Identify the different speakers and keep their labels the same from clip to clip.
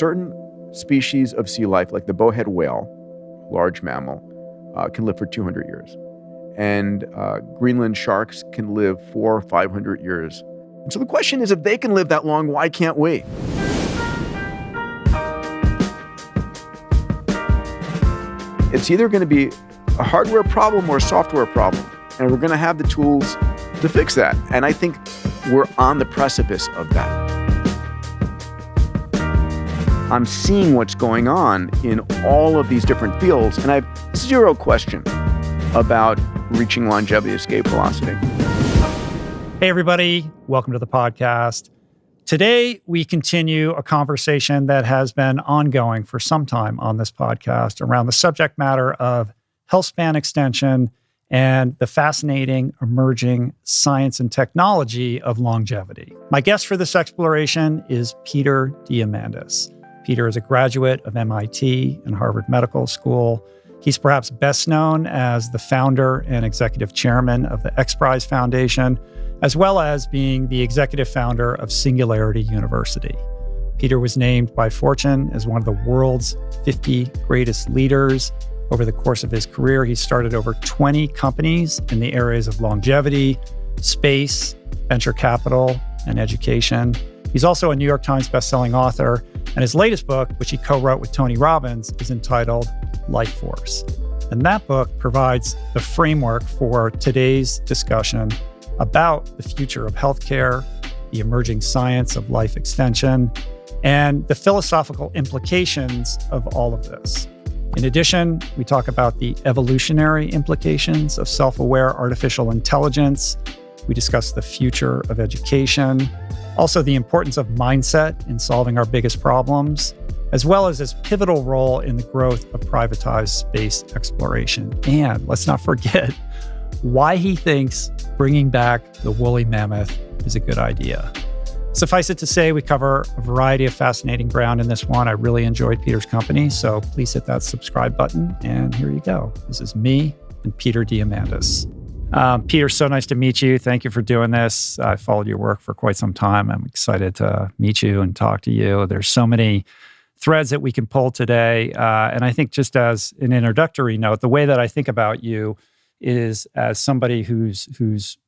Speaker 1: certain species of sea life, like the bowhead whale, large mammal, can live for 200 years. And Greenland sharks can live 400 or 500 years. And so the question is, if they can live that long, why can't we? It's either going to be a hardware problem or a software problem. And we're going to have the tools to fix that. And I think we're on the precipice of that. I'm seeing what's going on in all of these different fields, and I have zero question about reaching longevity, escape velocity.
Speaker 2: Hey, everybody. Welcome to the podcast. Today, we continue a conversation that has been ongoing for some time on this podcast around the subject matter of health span extension and the fascinating emerging science and technology of longevity. My guest for this exploration is Peter Diamandis. Peter is a graduate of MIT and Harvard Medical School. He's perhaps best known as the founder and executive chairman of the XPRIZE Foundation, as well as being the executive founder of Singularity University. Peter was named by Fortune as one of the world's 50 greatest leaders. Over the course of his career, he started over 20 companies in the areas of longevity, space, venture capital, and education. He's also a New York Times bestselling author, and his latest book, which he co-wrote with Tony Robbins, is entitled Life Force. And that book provides the framework for today's discussion about the future of healthcare, the emerging science of life extension, and the philosophical implications of all of this. In addition, we talk about the evolutionary implications of self-aware artificial intelligence. We discuss the future of education, also the importance of mindset in solving our biggest problems, as well as its pivotal role in the growth of privatized space exploration. And let's not forget why he thinks bringing back the woolly mammoth is a good idea. Suffice it to say, we cover a variety of fascinating ground in this one. I really enjoyed Peter's company, so please hit that subscribe button. And here you go. This is me and Peter Diamandis. Peter, so nice to meet you. Thank you for doing this. I followed your work for quite some time. I'm excited to meet you and talk to you. There's so many threads that we can pull today. And I think just as an introductory note, the way that I think about you is as somebody who's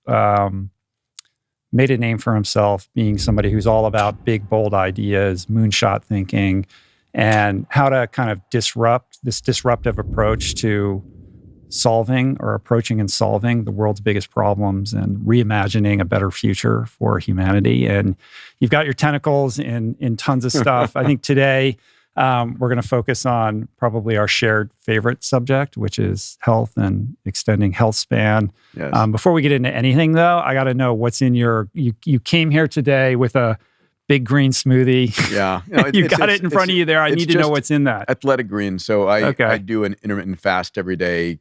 Speaker 2: made a name for himself, being somebody who's all about big, bold ideas, moonshot thinking, and how to kind of disrupt this disruptive approach to solving or approaching and solving the world's biggest problems and reimagining a better future for humanity. And you've got your tentacles in tons of stuff. I think today we're going to focus on probably our shared favorite subject, which is health and extending health span.
Speaker 1: Yes.
Speaker 2: Before we get into anything, though, I got to know what's in your. You came here today with a big green smoothie.
Speaker 1: Yeah,
Speaker 2: you got it in front of you there. I need to know what's in that.
Speaker 1: Athletic green. So I do an intermittent fast every day,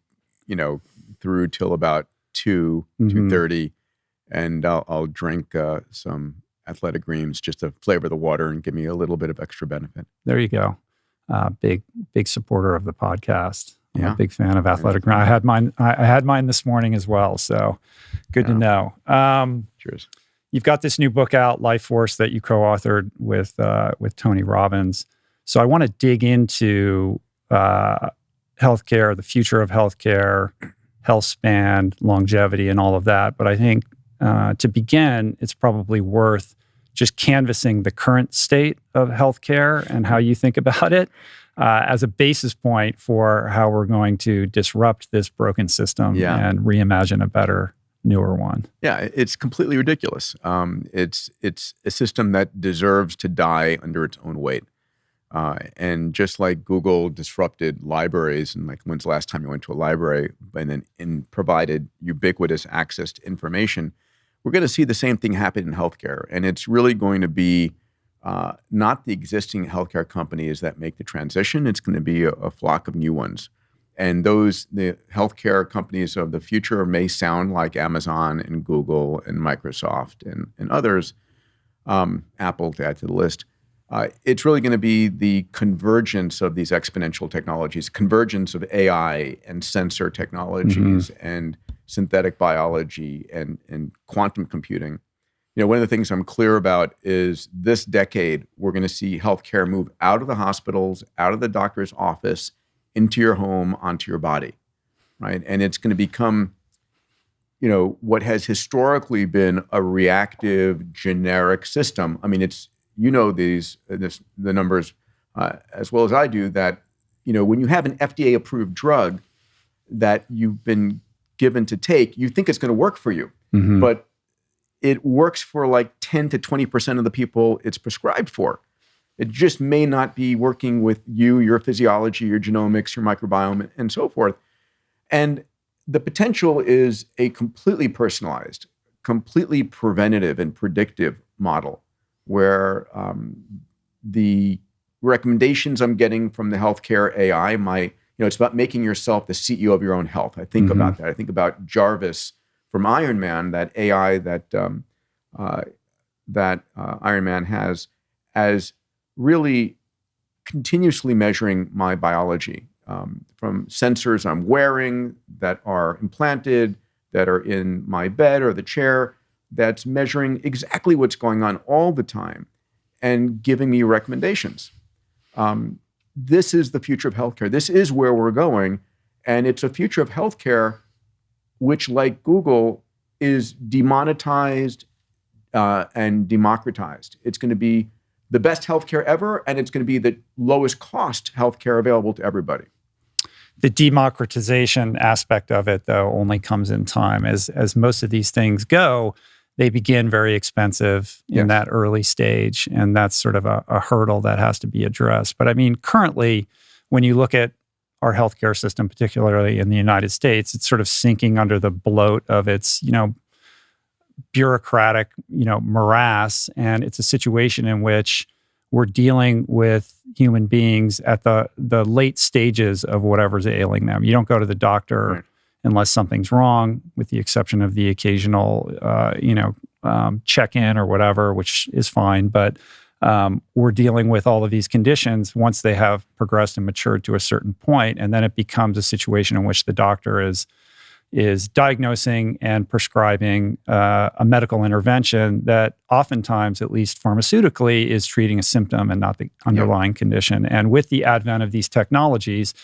Speaker 1: through till about 2:30, and I'll drink some athletic greens just to flavor the water and give me a little bit of extra benefit.
Speaker 2: There you go. Big supporter of the podcast. I'm
Speaker 1: Yeah.
Speaker 2: a big fan of athletic green. I had mine this morning as well. So good to know.
Speaker 1: Cheers.
Speaker 2: You've got this new book out, Life Force, that you co-authored with Tony Robbins. So I want to dig into healthcare, the future of healthcare, health span, longevity, and all of that. But I think to begin, it's probably worth just canvassing the current state of healthcare and how you think about it as a basis point for how we're going to disrupt this broken system and reimagine a better, newer one.
Speaker 1: Yeah, it's completely ridiculous. It's a system that deserves to die under its own weight. And just like Google disrupted libraries, and like when's the last time you went to a library and provided ubiquitous access to information, we're going to see the same thing happen in healthcare. And it's really going to be not the existing healthcare companies that make the transition. It's going to be a flock of new ones. And the healthcare companies of the future may sound like Amazon and Google and Microsoft and others, Apple to add to the list. It's really going to be the convergence of these exponential technologies, convergence of AI and sensor technologies and synthetic biology and quantum computing one of the things I'm clear about is this decade, we're going to see healthcare move out of the hospitals, out of the doctor's office, into your home, onto your body, right? And it's going to become, what has historically been a reactive, generic system. I mean, it's, the numbers as well as I do, that, when you have an FDA-approved drug that you've been given to take, you think it's going to work for you.
Speaker 2: Mm-hmm.
Speaker 1: But it works for like 10 to 20% of the people it's prescribed for. It just may not be working with you, your physiology, your genomics, your microbiome, and so forth. And the potential is a completely personalized, completely preventative and predictive model where the recommendations I'm getting from the healthcare AI, it's about making yourself the CEO of your own health. I think about that. I think about Jarvis from Iron Man, that AI that Iron Man has, as really continuously measuring my biology from sensors I'm wearing that are implanted, that are in my bed or the chair, that's measuring exactly what's going on all the time and giving me recommendations. This is the future of healthcare. This is where we're going. And it's a future of healthcare which, like Google, is demonetized and democratized. It's going to be the best healthcare ever, and it's going to be the lowest cost healthcare available to everybody.
Speaker 2: The democratization aspect of it, though, only comes in time. As most of these things go, they begin very expensive in that early stage, and that's sort of a hurdle that has to be addressed. But I mean, currently, when you look at our healthcare system, particularly in the United States, it's sort of sinking under the bloat of its, bureaucratic, morass, and it's a situation in which we're dealing with human beings at the late stages of whatever's ailing them. You don't go to the doctor unless something's wrong, with the exception of the occasional, check-in or whatever, which is fine. But we're dealing with all of these conditions once they have progressed and matured to a certain point, and then it becomes a situation in which the doctor is diagnosing and prescribing a medical intervention that oftentimes, at least pharmaceutically, is treating a symptom and not the underlying condition. And with the advent of these technologies,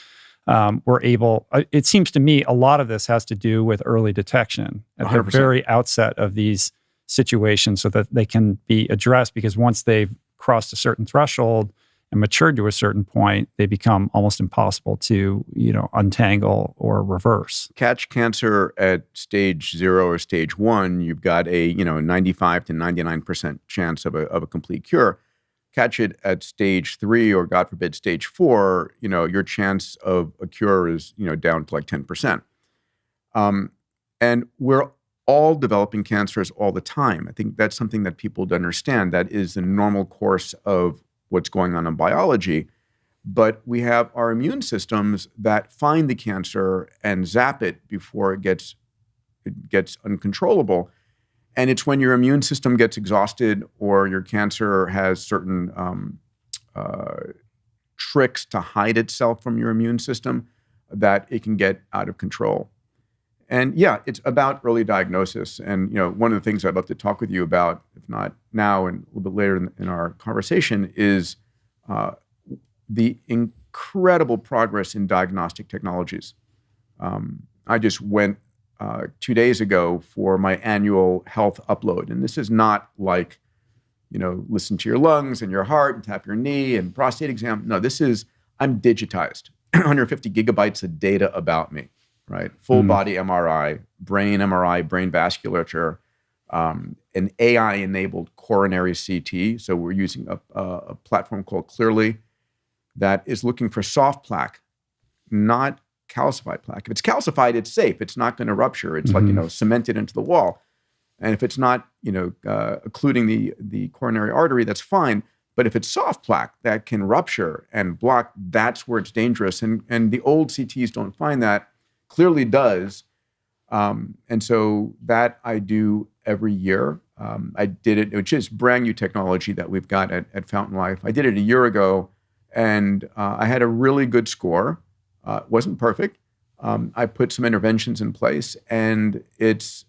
Speaker 2: we're able, it seems to me, a lot of this has to do with early detection at
Speaker 1: 100%.
Speaker 2: the very outset of these situations so that they can be addressed, because once they've crossed a certain threshold and matured to a certain point, they become almost impossible to, untangle or reverse.
Speaker 1: Catch cancer at stage 0 or stage 1, you've got a 95 to 99% chance of a complete cure. Catch it at stage 3 or, God forbid, stage 4, your chance of a cure is down to like 10%. And we're all developing cancers all the time. I think that's something that people don't understand. That is the normal course of what's going on in biology. But we have our immune systems that find the cancer and zap it before it gets uncontrollable. And it's when your immune system gets exhausted or your cancer has certain tricks to hide itself from your immune system that it can get out of control. And it's about early diagnosis. And one of the things I'd love to talk with you about, if not now and a little bit later in our conversation, is the incredible progress in diagnostic technologies. I just went 2 days ago for my annual health upload, and this is not like listen to your lungs and your heart and tap your knee and prostate exam. No, this is, I'm digitized, 150 gigabytes of data about me. Right, full body MRI, brain vasculature, an AI-enabled coronary CT. So we're using a platform called Clearly that is looking for soft plaque, not calcified plaque. If it's calcified, it's safe. It's not going to rupture. It's like cemented into the wall. And if it's not occluding the coronary artery, that's fine. But if it's soft plaque that can rupture and block, that's where it's dangerous. And the old CTs don't find that. Clearly does. And so that I do every year. I did it, which is brand new technology that we've got at Fountain Life. I did it a year ago, and I had a really good score. It wasn't perfect. I put some interventions in place, and it's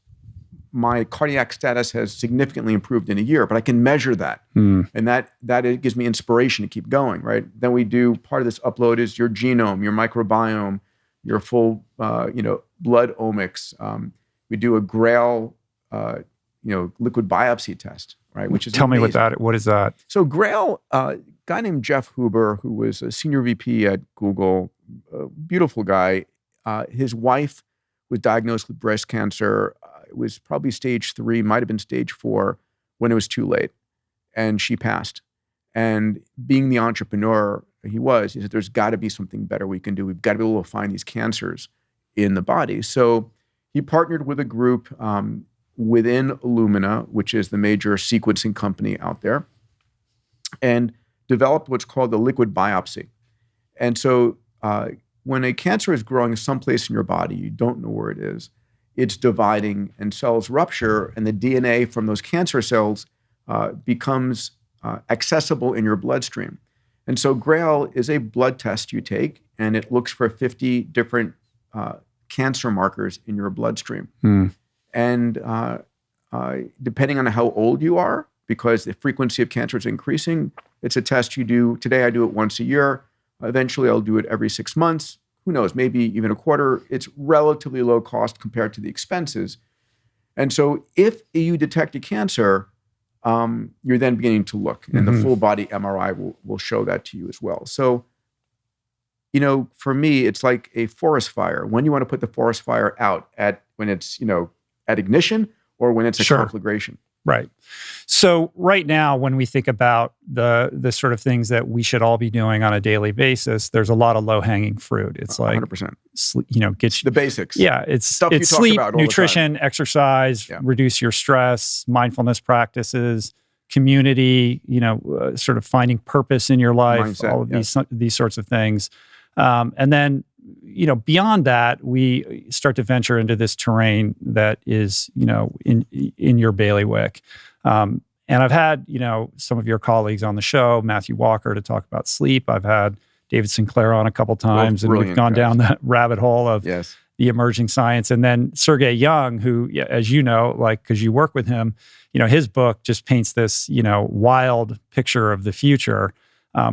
Speaker 1: my cardiac status has significantly improved in a year, but I can measure that. And that it gives me inspiration to keep going, right? Then we do, part of this upload is your genome, your microbiome, your full, blood omics. We do a GRAIL, liquid biopsy test, right? Which is
Speaker 2: Tell
Speaker 1: amazing.
Speaker 2: me what is that?
Speaker 1: So GRAIL, a guy named Jeff Huber, who was a senior VP at Google, a beautiful guy. His wife was diagnosed with breast cancer. It was probably stage 3, might have been stage 4 when it was too late. And she passed. And being the entrepreneur he said, there's got to be something better we can do. We've got to be able to find these cancers in the body. So he partnered with a group within Illumina, which is the major sequencing company out there, and developed what's called the liquid biopsy. And so when a cancer is growing someplace in your body, you don't know where it is, it's dividing and cells rupture, and the DNA from those cancer cells becomes accessible in your bloodstream. And so GRAIL is a blood test you take, and it looks for 50 different cancer markers in your bloodstream. And depending on how old you are, because the frequency of cancer is increasing, it's a test you do. Today, I do it once a year. Eventually, I'll do it every 6 months. Who knows, maybe even a quarter. It's relatively low cost compared to the expenses. And so if you detect a cancer, you're then beginning to look, and the full body MRI will show that to you as well. So, for me, it's like a forest fire. When you want to put the forest fire out, when it's, at ignition, or when it's a conflagration.
Speaker 2: Right. So right now, when we think about the sort of things that we should all be doing on a daily basis, there's a lot of low-hanging fruit. It's like
Speaker 1: 100%.
Speaker 2: Get
Speaker 1: the basics.
Speaker 2: Yeah, it's
Speaker 1: stuff you
Speaker 2: sleep,
Speaker 1: talk about all
Speaker 2: nutrition,
Speaker 1: the time.
Speaker 2: exercise, reduce your stress, mindfulness practices, community. Sort of finding purpose in your life.
Speaker 1: Mindset,
Speaker 2: all of these sorts of things, and then beyond that, we start to venture into this terrain that is, in your bailiwick. And I've had, some of your colleagues on the show, Matthew Walker, to talk about sleep. I've had David Sinclair on a couple times, and we've gone down that rabbit hole of the emerging science. And then Sergey Young, who, as you know, because you work with him, his book just paints this, wild picture of the future.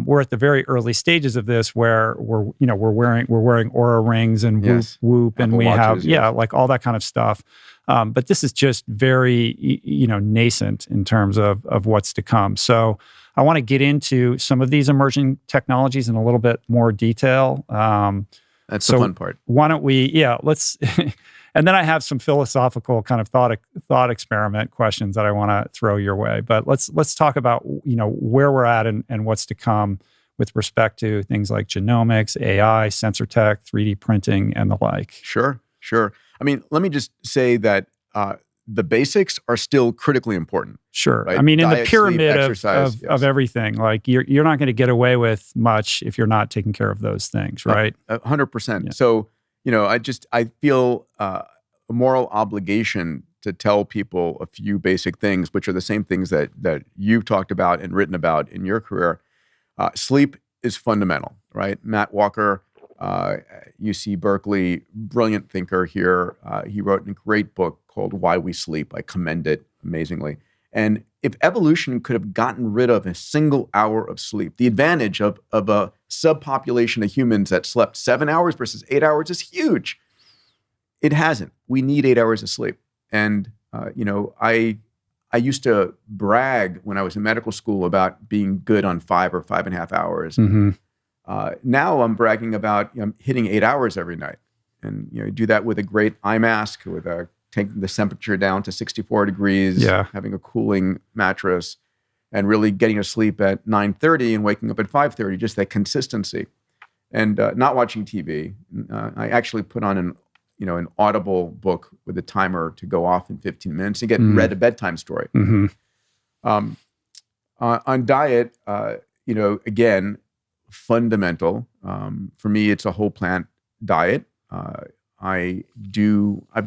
Speaker 2: We're at the very early stages of this, where we're wearing Oura rings and Whoop, and
Speaker 1: Apple
Speaker 2: we
Speaker 1: watches,
Speaker 2: have like all that kind of stuff. But this is just very nascent in terms of what's to come. So I want to get into some of these emerging technologies in a little bit more detail.
Speaker 1: That's the fun part.
Speaker 2: Why don't we? Let's. And then I have some philosophical kind of thought experiment questions that I want to throw your way. But let's talk about where we're at and what's to come with respect to things like genomics, AI, sensor tech, 3D printing, and the like.
Speaker 1: Sure. I mean, let me just say that the basics are still critically important.
Speaker 2: Sure.
Speaker 1: Right?
Speaker 2: I mean, in
Speaker 1: Diet,
Speaker 2: the pyramid
Speaker 1: sleep, exercise,
Speaker 2: of everything, like you're not going to get away with much if you're not taking care of those things, right?
Speaker 1: 100%.
Speaker 2: Yeah.
Speaker 1: So, I feel a moral obligation to tell people a few basic things, which are the same things that you've talked about and written about in your career. Sleep is fundamental, right? Matt Walker, UC Berkeley, brilliant thinker here. He wrote a great book called Why We Sleep. I commend it amazingly. And if evolution could have gotten rid of a single hour of sleep, the advantage of a subpopulation of humans that slept 7 hours versus 8 hours is huge. It hasn't. We need 8 hours of sleep. And, I used to brag when I was in medical school about being good on 5 or 5.5 hours. Now I'm bragging about hitting 8 hours every night. And, do that with a great eye mask, with taking the temperature down to 64 degrees, having a cooling mattress, and really getting to sleep at 9:30 and waking up at 5:30, just that consistency. And not watching TV. I actually put on an Audible book with a timer to go off in 15 minutes and read a bedtime story. On diet, again, fundamental. For me, it's a whole plant diet. I've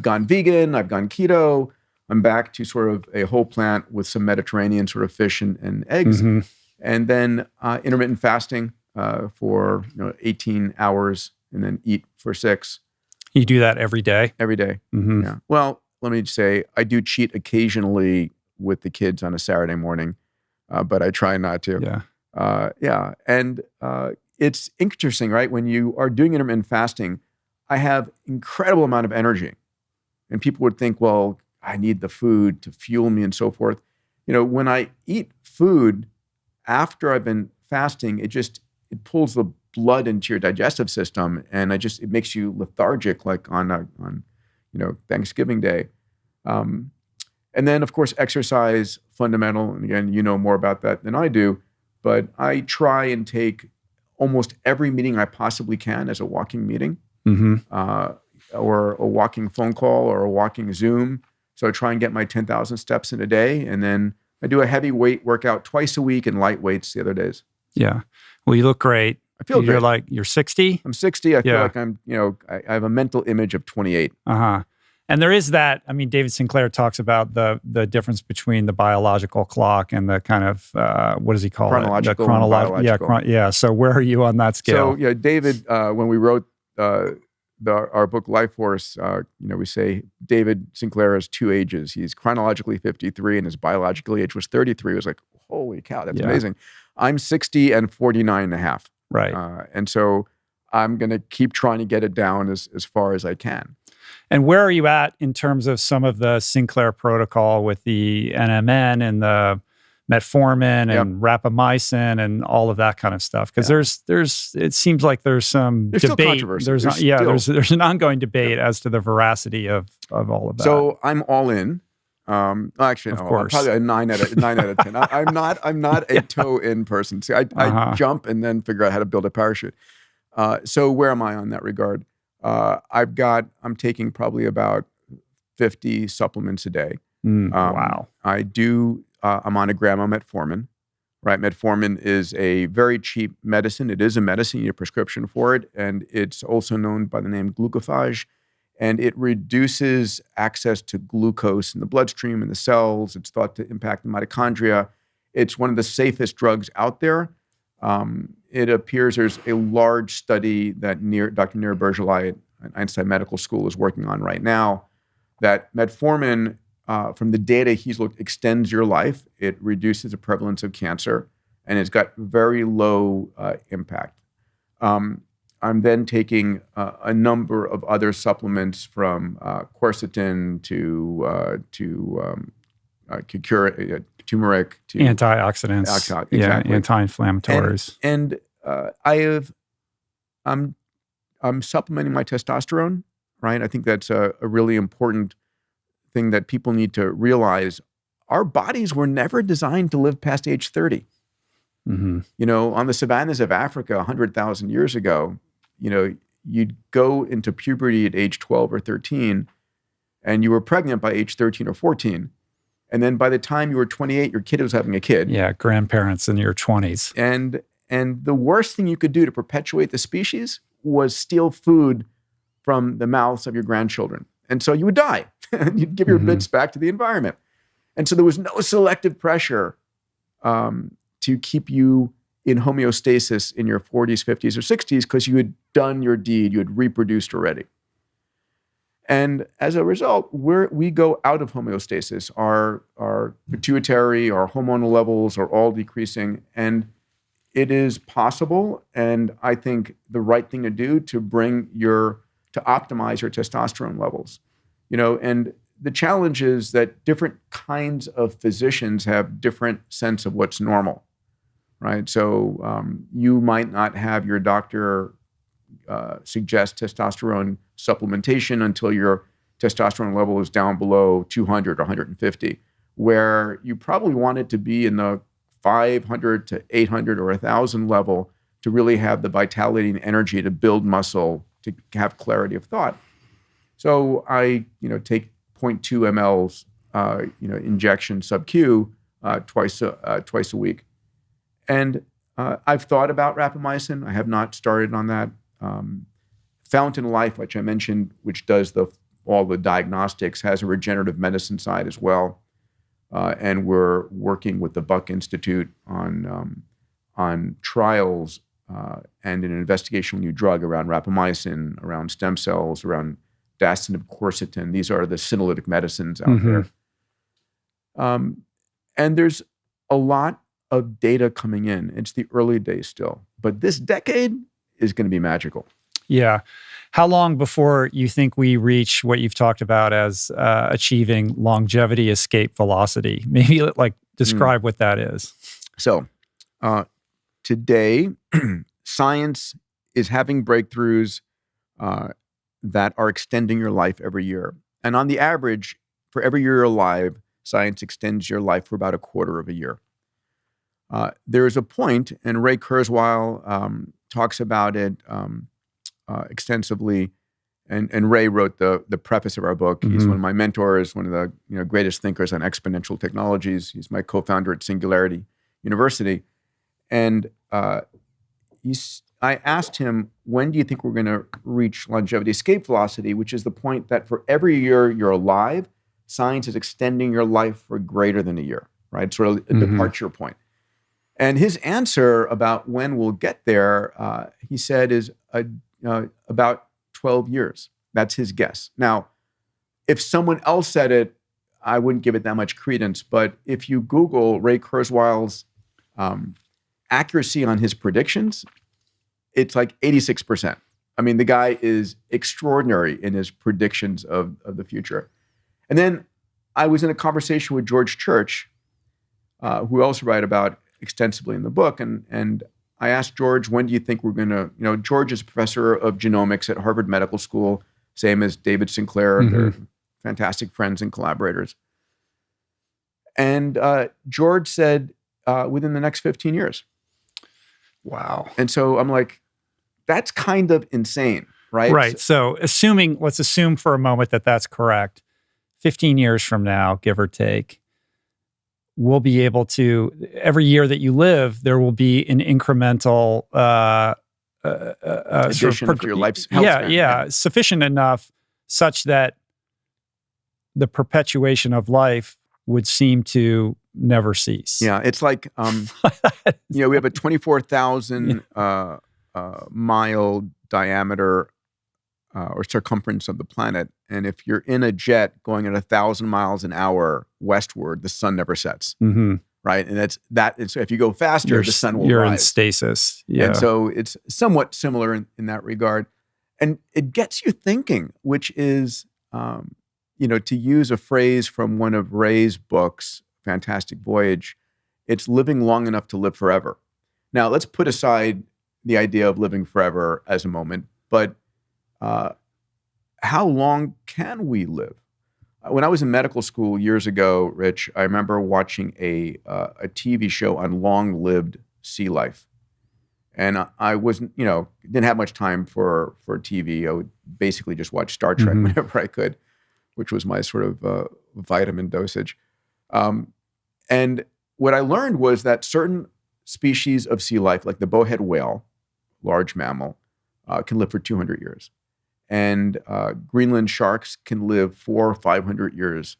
Speaker 1: gone vegan, I've gone keto. I'm back to sort of a whole plant with some Mediterranean sort of fish and eggs. And then intermittent fasting for 18 hours and then eat for 6.
Speaker 2: You do that every day?
Speaker 1: Every day. Yeah. Well, let me say, I do cheat occasionally with the kids on a Saturday morning, but I try not to.
Speaker 2: Yeah.
Speaker 1: And it's interesting, right? When you are doing intermittent fasting, I have incredible amount of energy. And people would think, well, I need the food to fuel me and so forth. When I eat food after I've been fasting, it pulls the blood into your digestive system, and it makes you lethargic, like on Thanksgiving Day. And then, of course, exercise, fundamental. And again, you know more about that than I do, but I try and take almost every meeting I possibly can as a walking meeting, or a walking phone call, or a walking Zoom. So I try and get my 10,000 steps in a day, and then I do a heavy weight workout twice a week and light weights the other days.
Speaker 2: Yeah. Well, you look great.
Speaker 1: I feel
Speaker 2: You're
Speaker 1: great.
Speaker 2: like, you're 60?
Speaker 1: I'm 60. I feel like I'm, I have a mental image of 28.
Speaker 2: And there is that, David Sinclair talks about the difference between the biological clock and the kind of, what does he call
Speaker 1: chronological
Speaker 2: it? The
Speaker 1: biological.
Speaker 2: Yeah. So where are you on that scale?
Speaker 1: So, David, when we wrote our book Life Force, we say David Sinclair has two ages. He's chronologically 53 and his biological age was 33. It was like, holy cow, that's amazing. I'm 60 and 49 and a half.
Speaker 2: Right.
Speaker 1: And so I'm going to keep trying to get it down as far as I can.
Speaker 2: And where are you at in terms of some of the Sinclair protocol with the NMN and the metformin and rapamycin and all of that kind of stuff? Because it seems like there's some
Speaker 1: there's
Speaker 2: debate.
Speaker 1: Still controversy.
Speaker 2: There's an ongoing debate as to the veracity of all of that.
Speaker 1: So I'm all in. Actually, no,
Speaker 2: of course.
Speaker 1: I'm probably a 9 out of 10. I'm not a toe in person. See, I jump and then figure out how to build a parachute. So where am I on that regard? I'm taking probably about 50 supplements a day.
Speaker 2: Wow.
Speaker 1: I'm on a gram of metformin, right? Metformin is a very cheap medicine. It is a medicine, you need a prescription for it. And it's also known by the name glucophage. And it reduces access to glucose in the bloodstream and the cells. It's thought to impact the mitochondria. It's one of the safest drugs out there. It appears there's a large study that Dr. Nir Bergeli at Einstein Medical School is working on right now, that metformin, from the data he's looked, extends your life. It reduces the prevalence of cancer, and it's got very low impact. I'm then taking a number of other supplements from quercetin to turmeric to
Speaker 2: antioxidants,
Speaker 1: exactly.
Speaker 2: Anti-inflammatories,
Speaker 1: and I'm supplementing my testosterone. Right, I think that's a really important thing that people need to realize. Our bodies were never designed to live past age 30. On the savannas of Africa 100,000 years ago, you'd go into puberty at age 12 or 13, and you were pregnant by age 13 or 14. And then by the time you were 28, your kid was having a kid.
Speaker 2: Yeah, grandparents in your 20s.
Speaker 1: And the worst thing you could do to perpetuate the species was steal food from the mouths of your grandchildren. And so you would die. You'd give your bits back to the environment. And so there was no selective pressure to keep you in homeostasis in your 40s, 50s, or 60s because you had done your deed, you had reproduced already. And as a result, we go out of homeostasis. Our pituitary, our hormonal levels are all decreasing. And it is possible, and I think the right thing to do to optimize your testosterone levels. And the challenge is that different kinds of physicians have different sense of what's normal. Right, so you might not have your doctor suggest testosterone supplementation until your testosterone level is down below 200 or 150, where you probably want it to be in the 500 to 800 or 1,000 level to really have the vitality and energy to build muscle, to have clarity of thought. So I, take 0.2 mLs, injection sub-Q twice a week. And I've thought about rapamycin. I have not started on that. Fountain Life, which I mentioned, which does all the diagnostics, has a regenerative medicine side as well. And we're working with the Buck Institute on trials and an investigational new drug around rapamycin, around stem cells, around dasatinib, quercetin. These are the senolytic medicines out there. And there's a lot of data coming in. It's the early days still. But this decade is going to be magical.
Speaker 2: Yeah. How long before you think we reach what you've talked about as achieving longevity escape velocity? Maybe describe what that is.
Speaker 1: So today, science is having breakthroughs that are extending your life every year. And on the average, for every year you're alive, science extends your life for about a quarter of a year. There is a point, and Ray Kurzweil talks about it extensively, and Ray wrote the preface of our book. He's one of my mentors, one of the greatest thinkers on exponential technologies. He's my co-founder at Singularity University. And I asked him, when do you think we're going to reach longevity escape velocity, which is the point that for every year you're alive, science is extending your life for greater than a year, right? Sort of a departure point. And his answer about when we'll get there, he said, is about 12 years. That's his guess. Now, if someone else said it, I wouldn't give it that much credence. But if you Google Ray Kurzweil's accuracy on his predictions, it's like 86%. I mean, the guy is extraordinary in his predictions of the future. And then I was in a conversation with George Church, who also write about extensively in the book. And I asked George, when do you think we're going to, George is a professor of genomics at Harvard Medical School, same as David Sinclair. They're fantastic friends and collaborators. And George said, within the next 15 years.
Speaker 2: Wow.
Speaker 1: And so I'm like, that's kind of insane, right?
Speaker 2: Right. So let's assume for a moment that that's correct. 15 years from now, give or take, we'll be able to, every year that you live, there will be an incremental
Speaker 1: addition to your life's health span.
Speaker 2: Yeah, sufficient enough such that the perpetuation of life would seem to never cease.
Speaker 1: Yeah, it's like, we have a 24,000 mile diameter or circumference of the planet. And if you're in a jet going at 1,000 miles an hour westward, the sun never sets. Right? And so if you go faster, the sun will
Speaker 2: You're
Speaker 1: rise.
Speaker 2: In stasis. Yeah.
Speaker 1: And so it's somewhat similar in that regard. And it gets you thinking, which is, to use a phrase from one of Ray's books, Fantastic Voyage, it's living long enough to live forever. Now, let's put aside the idea of living forever as a moment, but how long can we live? When I was in medical school years ago, Rich, I remember watching a TV show on long-lived sea life. And I wasn't, didn't have much time for TV. I would basically just watch Star Trek whenever I could, which was my sort of vitamin dosage. And what I learned was that certain species of sea life, like the bowhead whale, large mammal, can live for 200 years. And Greenland sharks can live 400 or 500 years.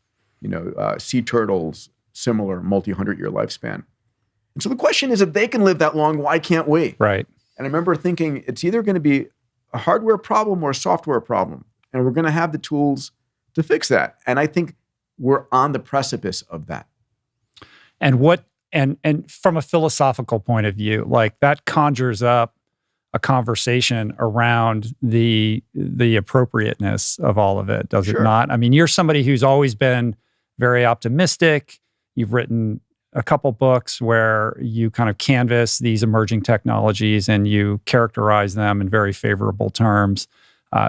Speaker 1: Sea turtles, similar multi-100-year lifespan. And so the question is, if they can live that long, why can't we?
Speaker 2: Right.
Speaker 1: And I remember thinking, it's either going to be a hardware problem or a software problem. And we're going to have the tools to fix that. And I think we're on the precipice of that.
Speaker 2: And and from a philosophical point of view, like that conjures up a conversation around the appropriateness of all of it, does it not? I mean, you're somebody who's always been very optimistic. You've written a couple books where you kind of canvas these emerging technologies and you characterize them in very favorable terms.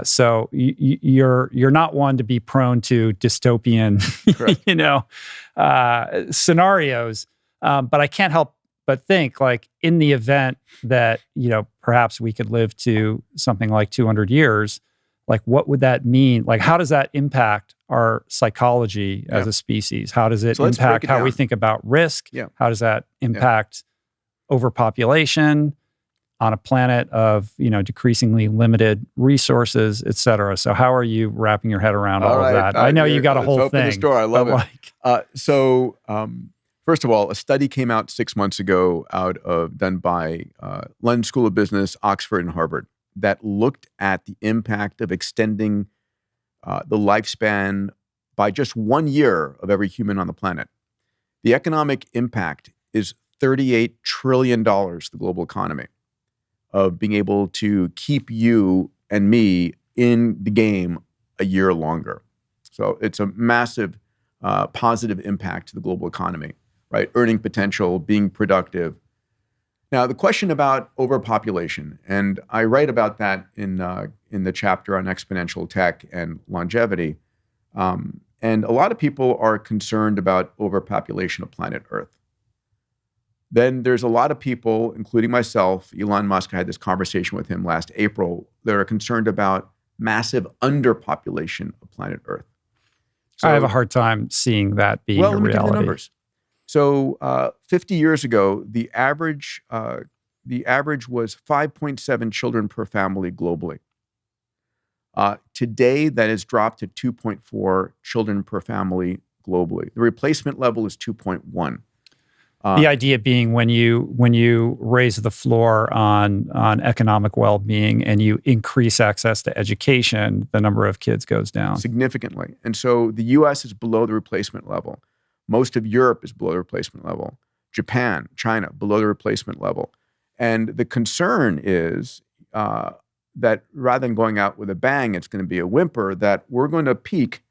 Speaker 2: So you're not one to be prone to dystopian, scenarios. But I can't help but think, like, in the event that perhaps we could live to something like 200 years, like, what would that mean? Like, how does that impact our psychology as a species? How does it impact how we think about risk? How does that impact overpopulation on a planet of, decreasingly limited resources, et cetera? So how are you wrapping your head around all of that? I know you got a whole thing.
Speaker 1: Open the store. I love it. First of all, a study came out 6 months ago done by London School of Business, Oxford, and Harvard that looked at the impact of extending the lifespan by just 1 year of every human on the planet. The economic impact is $38 trillion to the global economy of being able to keep you and me in the game a year longer. So it's a massive positive impact to the global economy, right? Earning potential, being productive. Now, the question about overpopulation, and I write about that in the chapter on exponential tech and longevity. And a lot of people are concerned about overpopulation of planet Earth. Then there's a lot of people, including myself, Elon Musk, I had this conversation with him last April, that are concerned about massive underpopulation of planet Earth. So,
Speaker 2: I have a hard time seeing that being a
Speaker 1: let me give you
Speaker 2: reality.
Speaker 1: the numbers. So 50 years ago, the average was 5.7 children per family globally. Today, that has dropped to 2.4 children per family globally. The replacement level is 2.1.
Speaker 2: The idea being when you raise the floor on economic well-being and you increase access to education, the number of kids goes down
Speaker 1: significantly. And so the U.S. is below the replacement level. Most of Europe is below the replacement level. Japan, China, below the replacement level. And the concern is that rather than going out with a bang, it's going to be a whimper, that we're going to peak,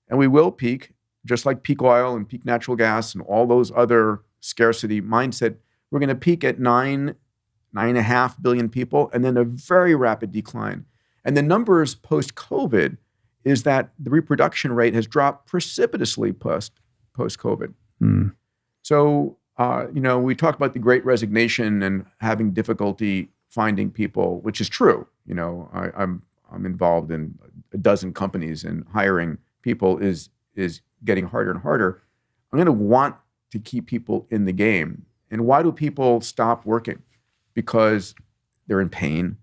Speaker 1: and we will peak, just like peak oil and peak natural gas and all those other scarcity mindset. We're going to peak at 9.5 billion people, and then a very rapid decline. And the numbers post-COVID is that the reproduction rate has dropped precipitously post-COVID. So, we talk about the Great Resignation and having difficulty finding people, which is true. I'm involved in a dozen companies, and hiring people is getting harder and harder. I'm going to want to keep people in the game. And why do people stop working? Because they're in pain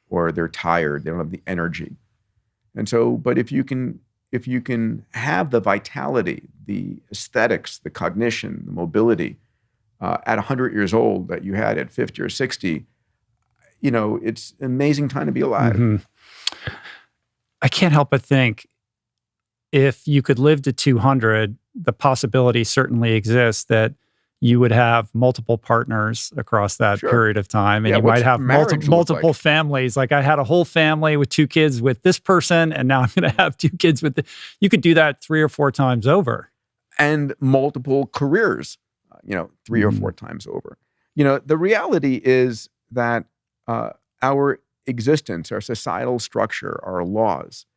Speaker 1: or they're tired, they don't have the energy. And so, but if you can have the vitality, the aesthetics, the cognition, the mobility at 100 years old that you had at 50 or 60, it's an amazing time to be alive.
Speaker 2: Mm-hmm. I can't help but think if you could live to 200, the possibility certainly exists that you would have multiple partners across that period of time, and you might have multiple families. Like I had a whole family with 2 kids with this person, and now I'm going to have 2 kids with you could do that 3 or 4 times over.
Speaker 1: And multiple careers, 3 or 4 times over. The reality is that our existence, our societal structure, our laws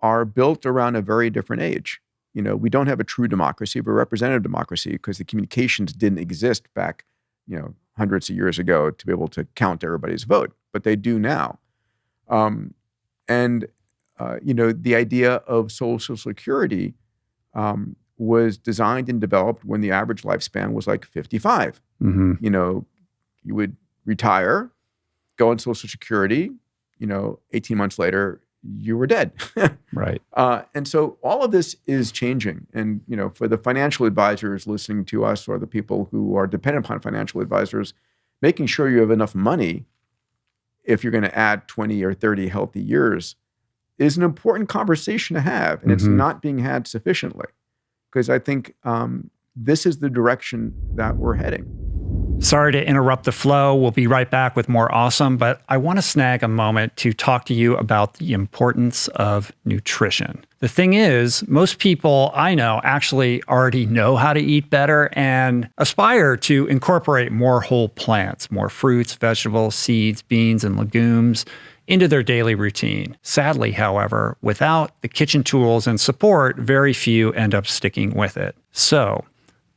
Speaker 1: are built around a very different age. We don't have a true democracy, but a representative democracy, because the communications didn't exist back, hundreds of years ago to be able to count everybody's vote, but they do now. The idea of Social Security was designed and developed when the average lifespan was like 55.
Speaker 2: Mm-hmm.
Speaker 1: You would retire, go on Social Security, 18 months later, you were dead.
Speaker 2: Right.
Speaker 1: And so all of this is changing. And, for the financial advisors listening to us, or the people who are dependent upon financial advisors, making sure you have enough money if you're going to add 20 or 30 healthy years is an important conversation to have. And it's not being had sufficiently, because I think this is the direction that we're heading.
Speaker 2: Sorry to interrupt the flow. We'll be right back with more awesome, but I want to snag a moment to talk to you about the importance of nutrition. The thing is, most people I know actually already know how to eat better and aspire to incorporate more whole plants, more fruits, vegetables, seeds, beans, and legumes into their daily routine. Sadly, however, without the kitchen tools and support, very few end up sticking with it. So,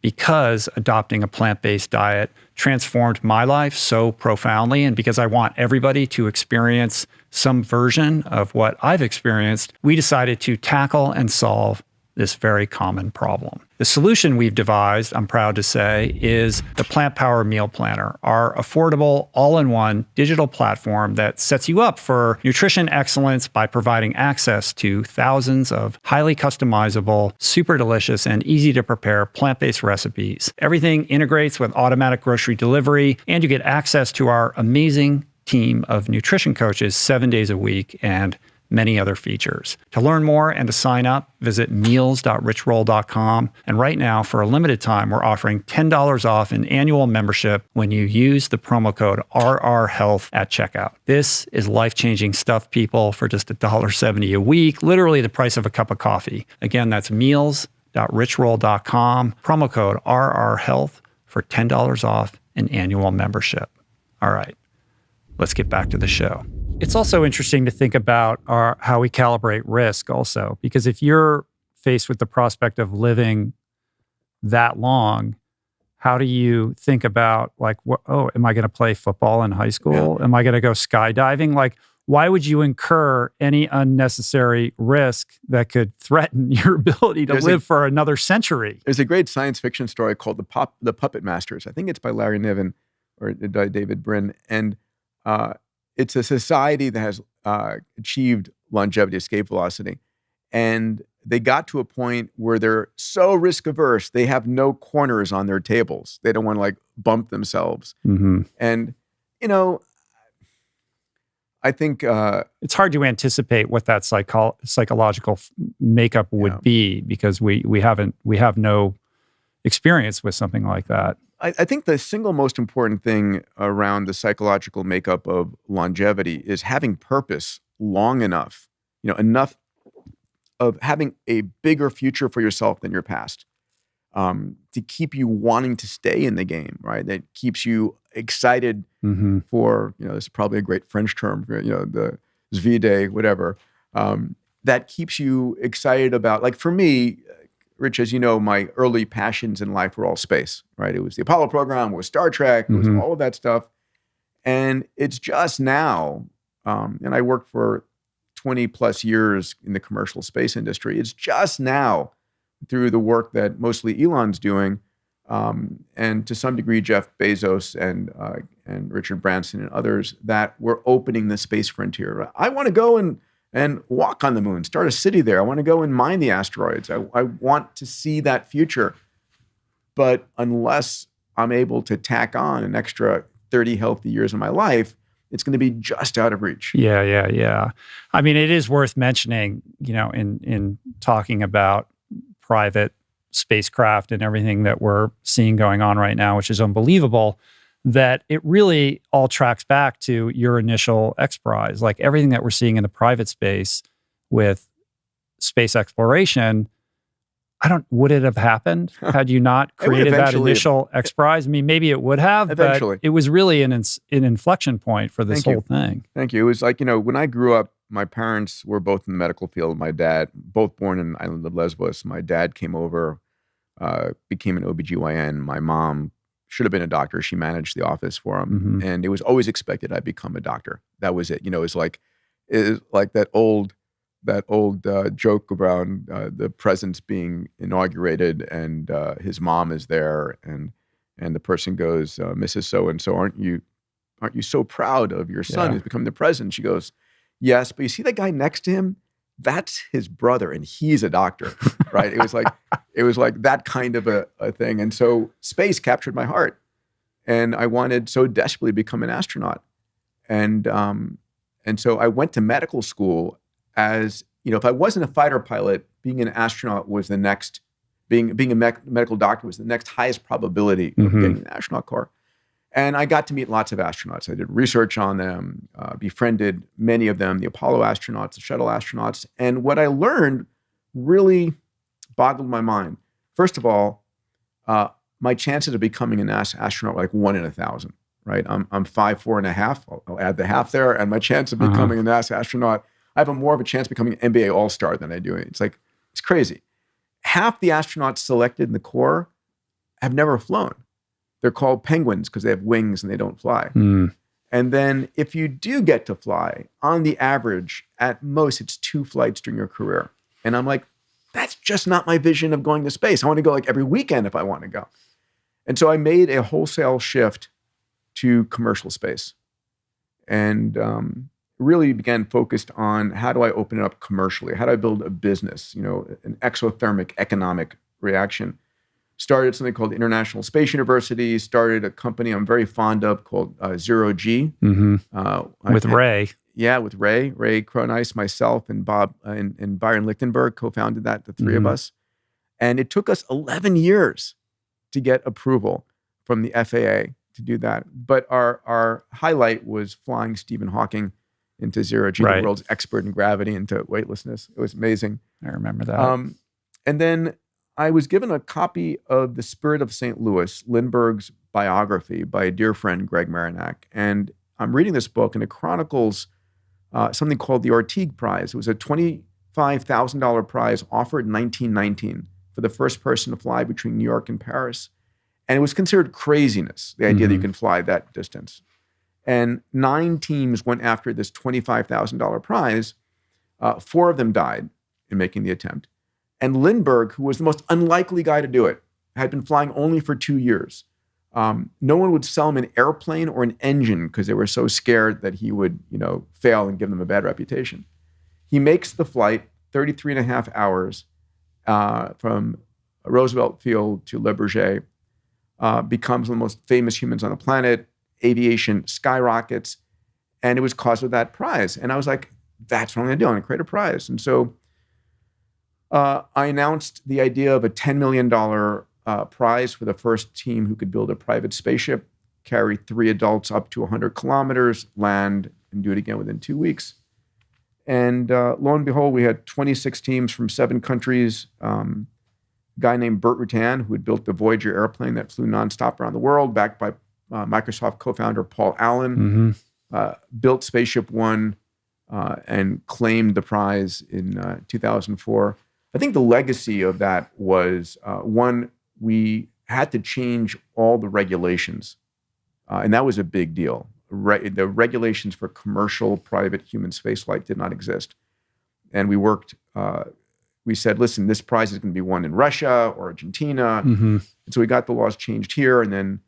Speaker 2: because adopting a plant-based diet transformed my life so profoundly, and because I want everybody to experience some version of what I've experienced, we decided to tackle and solve this very common problem. The solution we've devised, I'm proud to say, is the Plant Power Meal Planner, our affordable, all-in-one digital platform that sets you up for nutrition excellence by providing access to thousands of highly customizable, super delicious, and easy-to-prepare plant-based recipes. Everything integrates with automatic grocery delivery, and you get access to our amazing team of nutrition coaches 7 days a week and many other features. To learn more and to sign up, visit meals.richroll.com. And right now, for a limited time, we're offering $10 off an annual membership when you use the promo code RRHealth at checkout. This is life-changing stuff, people, for just $1.70 a week, literally the price of a cup of coffee. Again, that's meals.richroll.com, promo code RRHealth for $10 off an annual membership. All right, let's get back to the show. It's also interesting to think about how we calibrate risk also, because if you're faced with the prospect of living that long, how do you think about like, am I going to play football in high school? Yeah. Am I going to go skydiving? Like, why would you incur any unnecessary risk that could threaten your ability to live for another century?
Speaker 1: There's a great science fiction story called The Puppet Masters. I think it's by Larry Niven or David Brin. And it's a society that has achieved longevity, escape velocity. And they got to a point where they're so risk averse, they have no corners on their tables. They don't want to like bump themselves.
Speaker 2: Mm-hmm.
Speaker 1: And, you know, I think
Speaker 2: it's hard to anticipate what that psychological makeup would be, because we have no experience with something like that.
Speaker 1: I think the single most important thing around the psychological makeup of longevity is having purpose long enough, enough of having a bigger future for yourself than your past, to keep you wanting to stay in the game, right? That keeps you excited for, this is probably a great French term, the Zvide, whatever. That keeps you excited about, like for me, Rich, as you know, my early passions in life were all space, right? It was the Apollo program, it was Star Trek, it was all of that stuff. And it's just now, and I worked for 20 plus years in the commercial space industry. It's just now through the work that mostly Elon's doing, and to some degree, Jeff Bezos and Richard Branson and others, that we're opening the space frontier. I want to go and walk on the moon, start a city there. I want to go and mine the asteroids. I want to see that future. But unless I'm able to tack on an extra 30 healthy years of my life, it's going to be just out of reach.
Speaker 2: Yeah. I mean, it is worth mentioning, in talking about private spacecraft and everything that we're seeing going on right now, which is unbelievable, that it really all tracks back to your initial XPRIZE. Like everything that we're seeing in the private space with space exploration, would it have happened had you not created that initial XPRIZE? I mean, maybe it would have,
Speaker 1: eventually.
Speaker 2: But it was really an inflection point for this whole thing.
Speaker 1: Thank you. It was like, when I grew up, my parents were both in the medical field. My dad, both born in the island of Lesbos. My dad came over, became an OBGYN. My mom should have been a doctor. She managed the office for him. And it was always expected I'd become a doctor. That was it. It was like that old joke around the president's being inaugurated and his mom is there and the person goes, Mrs. So-and-so, aren't you so proud of your son who's become the president? She goes, yes, but you see that guy next to him? That's his brother and he's a doctor, right? It was like that kind of a thing. And so space captured my heart and I wanted so desperately to become an astronaut. And so I went to medical school as, if I wasn't a fighter pilot, being an astronaut was the next, being a medical doctor was the next highest probability of getting an astronaut corps. And I got to meet lots of astronauts. I did research on them, befriended many of them, the Apollo astronauts, the shuttle astronauts. And what I learned really boggled my mind. First of all, my chances of becoming an astronaut were like 1 in 1,000, right? I'm 5'4.5", I'll add the half there, and my chance of becoming an NASA astronaut, I have more of a chance of becoming an NBA All-Star than I do. It's crazy. Half the astronauts selected in the Corps have never flown. They're called penguins because they have wings and they don't fly. And then if you do get to fly, on the average, at most, it's 2 flights during your career. And I'm like, that's just not my vision of going to space. I want to go like every weekend if I want to go. And so I made a wholesale shift to commercial space and really began focused on how do I open it up commercially? How do I build a business, an exothermic economic reaction? started something called International Space University, started a company I'm very fond of called Zero G.
Speaker 2: With Ray.
Speaker 1: Yeah, with Ray Croneiss, myself, and Bob and Byron Lichtenberg co-founded that, the three of us. And it took us 11 years to get approval from the FAA to do that. But our highlight was flying Stephen Hawking into Zero G, the world's expert in gravity, into weightlessness. It was amazing.
Speaker 2: I remember that.
Speaker 1: And then I was given a copy of The Spirit of St. Louis, Lindbergh's biography by a dear friend, Greg Marinac. And I'm reading this book, and it chronicles something called the XPRIZE. It was a $25,000 prize offered in 1919 for the first person to fly between New York and Paris. And it was considered craziness, the idea that you can fly that distance. And 9 teams went after this $25,000 prize. 4 of them died in making the attempt. And Lindbergh, who was the most unlikely guy to do it, had been flying only for 2 years. No one would sell him an airplane or an engine because they were so scared that he would, fail and give them a bad reputation. He makes the flight 33 and a half hours from Roosevelt Field to Le Bourget, becomes one of the most famous humans on the planet. Aviation skyrockets, and it was caused of that prize. And I was like, that's what I'm going to do. I'm going to create a prize. And so I announced the idea of a $10 million prize for the first team who could build a private spaceship, carry 3 adults up to 100 kilometers, land, and do it again within 2 weeks. And lo and behold, we had 26 teams from 7 countries. A guy named Burt Rutan, who had built the Voyager airplane that flew nonstop around the world, backed by Microsoft co-founder Paul Allen, built Spaceship One and claimed the prize in 2004. I think the legacy of that was, one, we had to change all the regulations, and that was a big deal. The regulations for commercial private human spaceflight did not exist. And we worked, we said, listen, this prize is going to be won in Russia or Argentina. And so we got the laws changed here, and then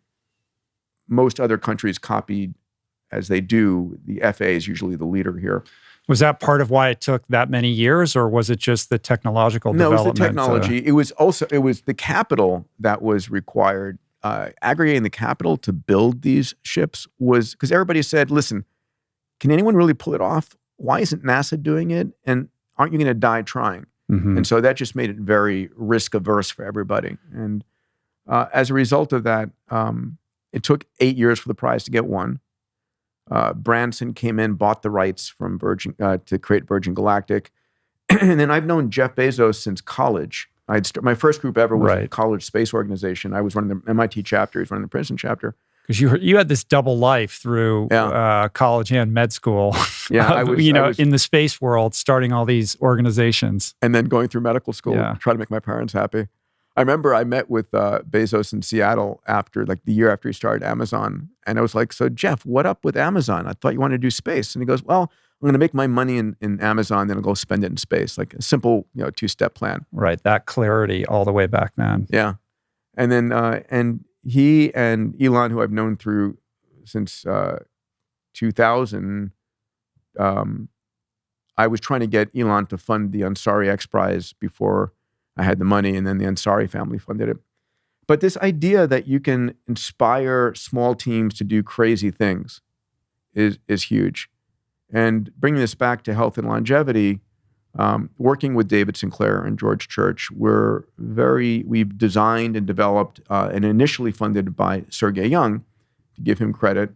Speaker 1: most other countries copied as they do. The FAA is usually the leader here.
Speaker 2: Was that part of why it took that many years, or was it just the technological development?
Speaker 1: No, it was the technology. It was the capital that was required. Aggregating the capital to build these ships was, because everybody said, listen, can anyone really pull it off? Why isn't NASA doing it? And aren't you going to die trying? And so that just made it very risk averse for everybody. And as a result of that, it took 8 years for the prize to get won. Branson came in, bought the rights from Virgin to create Virgin Galactic. And then I've known Jeff Bezos since college. My first group ever was a college space organization. I was running the MIT chapter. He was running the Princeton chapter.
Speaker 2: Because you had this double life through college and med school.
Speaker 1: Yeah, I was
Speaker 2: in the space world, starting all these organizations.
Speaker 1: And then going through medical school, trying to make my parents happy. I remember I met with Bezos in Seattle the year after he started Amazon. And I was like, so Jeff, what up with Amazon? I thought you wanted to do space. And he goes, well, I'm going to make my money in Amazon, then I'll go spend it in space. Like a simple, 2-step plan.
Speaker 2: Right. That clarity all the way back then.
Speaker 1: Yeah. And then, and he and Elon, who I've known since 2000, I was trying to get Elon to fund the Ansari XPRIZE before I had the money, and then the Ansari family funded it. But this idea that you can inspire small teams to do crazy things is huge. And bringing this back to health and longevity, working with David Sinclair and George Church, we've designed and developed, and initially funded by Sergey Young, to give him credit.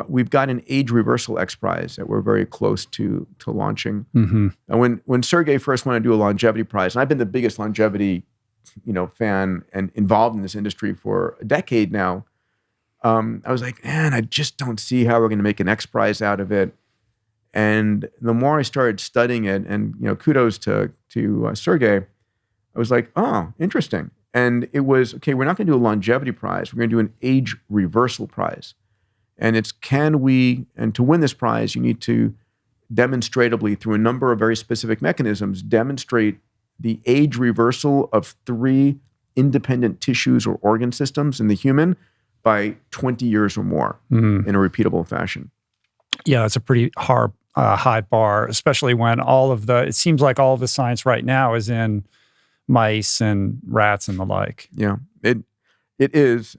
Speaker 1: We've got an age reversal XPRIZE that we're very close to launching. And when Sergey first wanted to do a longevity prize, and I've been the biggest longevity, fan and involved in this industry for a decade now, I was like, man, I just don't see how we're going to make an XPRIZE out of it. And the more I started studying it, and kudos to Sergey, I was like, oh, interesting. And it was, okay, we're not going to do a longevity prize. We're going to do an age reversal prize. And it's, and to win this prize, you need to demonstratably, through a number of very specific mechanisms, demonstrate the age reversal of 3 independent tissues or organ systems in the human by 20 years or more in a repeatable fashion.
Speaker 2: Yeah, it's a pretty high bar, especially when it seems like all of the science right now is in mice and rats and the like.
Speaker 1: Yeah, it is.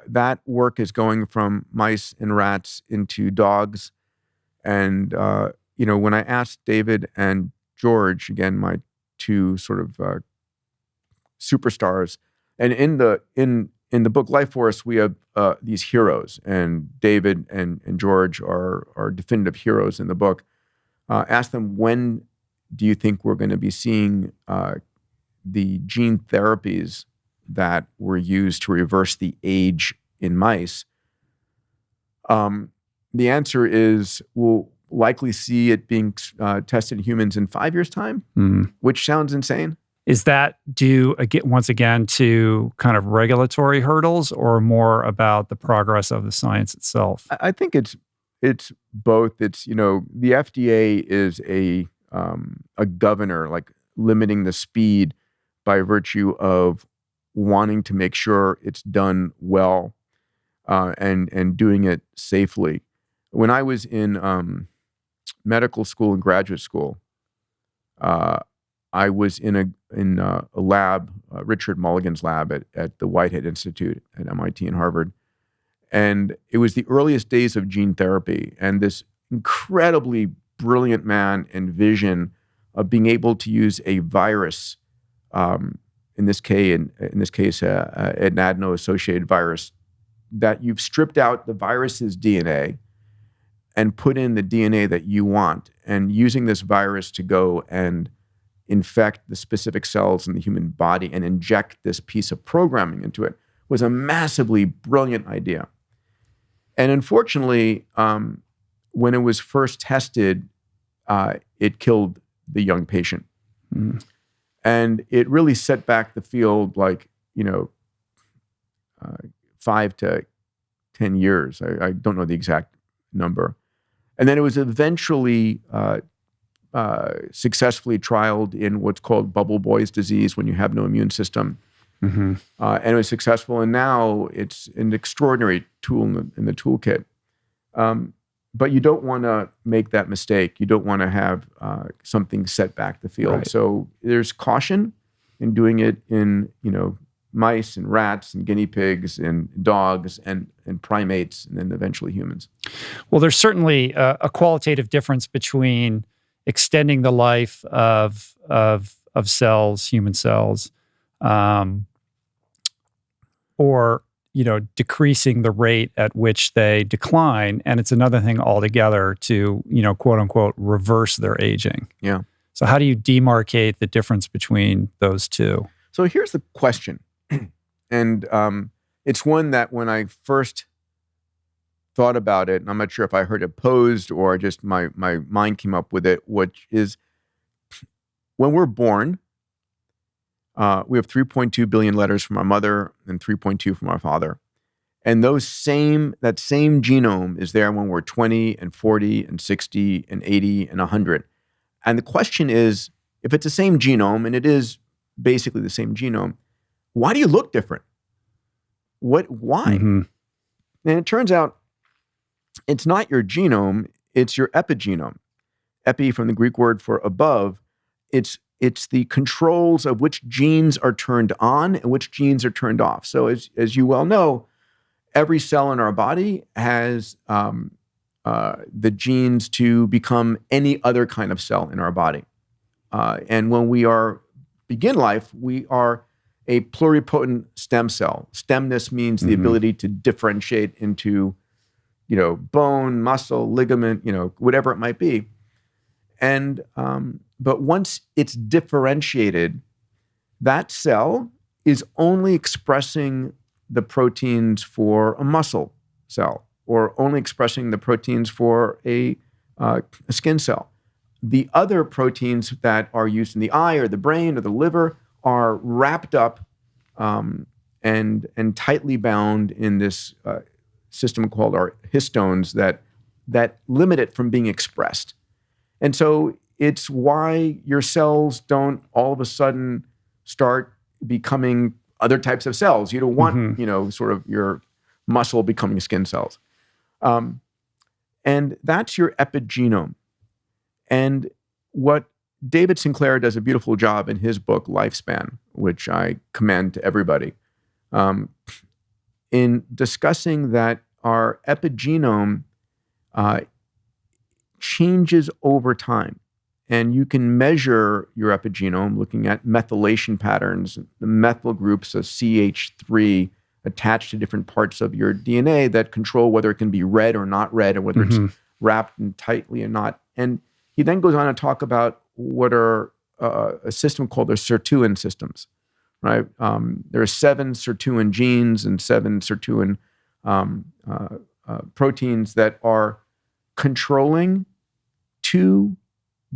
Speaker 1: That work is going from mice and rats into dogs. And when I asked David and George, again, my two sort of superstars, and in the book Life Force, we have these heroes, and David and George are definitive heroes in the book. Ask them, when do you think we're going to be seeing the gene therapies that were used to reverse the age in mice? The answer is we'll likely see it being tested in humans in 5 years' time, which sounds insane.
Speaker 2: Is that due, once again, to kind of regulatory hurdles or more about the progress of the science itself?
Speaker 1: I think it's both. It's, the FDA is a governor, like limiting the speed by virtue of wanting to make sure it's done well and doing it safely. When I was in medical school and graduate school, I was in a lab, Richard Mulligan's lab at the Whitehead Institute at MIT and Harvard. And it was the earliest days of gene therapy. And this incredibly brilliant man and vision of being able to use a virus, in this case, an adeno-associated virus, that you've stripped out the virus's DNA and put in the DNA that you want, and using this virus to go and infect the specific cells in the human body and inject this piece of programming into it was a massively brilliant idea. And unfortunately, when it was first tested, it killed the young patient. And it really set back the field 5 to 10 years. I don't know the exact number. And then it was eventually successfully trialed in what's called bubble boy's disease, when you have no immune system. And it was successful, and now it's an extraordinary tool in the toolkit. But you don't want to make that mistake. You don't want to have something set back the field.
Speaker 2: Right.
Speaker 1: So there's caution in doing it in mice and rats and guinea pigs and dogs and primates, and then eventually humans.
Speaker 2: Well, there's certainly a qualitative difference between extending the life of cells, human cells, or decreasing the rate at which they decline, and it's another thing altogether to quote unquote reverse their aging.
Speaker 1: Yeah.
Speaker 2: So how do you demarcate the difference between those two?
Speaker 1: So here's the question, and it's one that when I first thought about it, and I'm not sure if I heard it posed or just my mind came up with it, which is, when we're born, we have 3.2 billion letters from our mother and 3.2 from our father. And that same genome is there when we're 20 and 40 and 60 and 80 and 100. And the question is, if it's the same genome, and it is basically the same genome, why do you look different? Why? And it turns out it's not your genome, it's your epigenome. Epi, from the Greek word for above, it's the controls of which genes are turned on and which genes are turned off. So as you well know, every cell in our body has the genes to become any other kind of cell in our body. And when we begin life, we are a pluripotent stem cell. Stemness means the ability to differentiate into, bone, muscle, ligament, whatever it might be. And but once it's differentiated, that cell is only expressing the proteins for a muscle cell, or only expressing the proteins for a skin cell. The other proteins that are used in the eye or the brain or the liver are wrapped up and tightly bound in this system called our histones that limit it from being expressed. And so it's why your cells don't all of a sudden start becoming other types of cells. You don't want, sort of your muscle becoming skin cells. And that's your epigenome. And what David Sinclair does a beautiful job in his book, Lifespan, which I commend to everybody, in discussing that our epigenome changes over time. And you can measure your epigenome looking at methylation patterns, the methyl groups of CH3 attached to different parts of your DNA that control whether it can be read or not read, or whether it's wrapped in tightly or not. And he then goes on to talk about what are a system called the sirtuin systems, right? There are 7 sirtuin genes and 7 sirtuin proteins that are controlling 2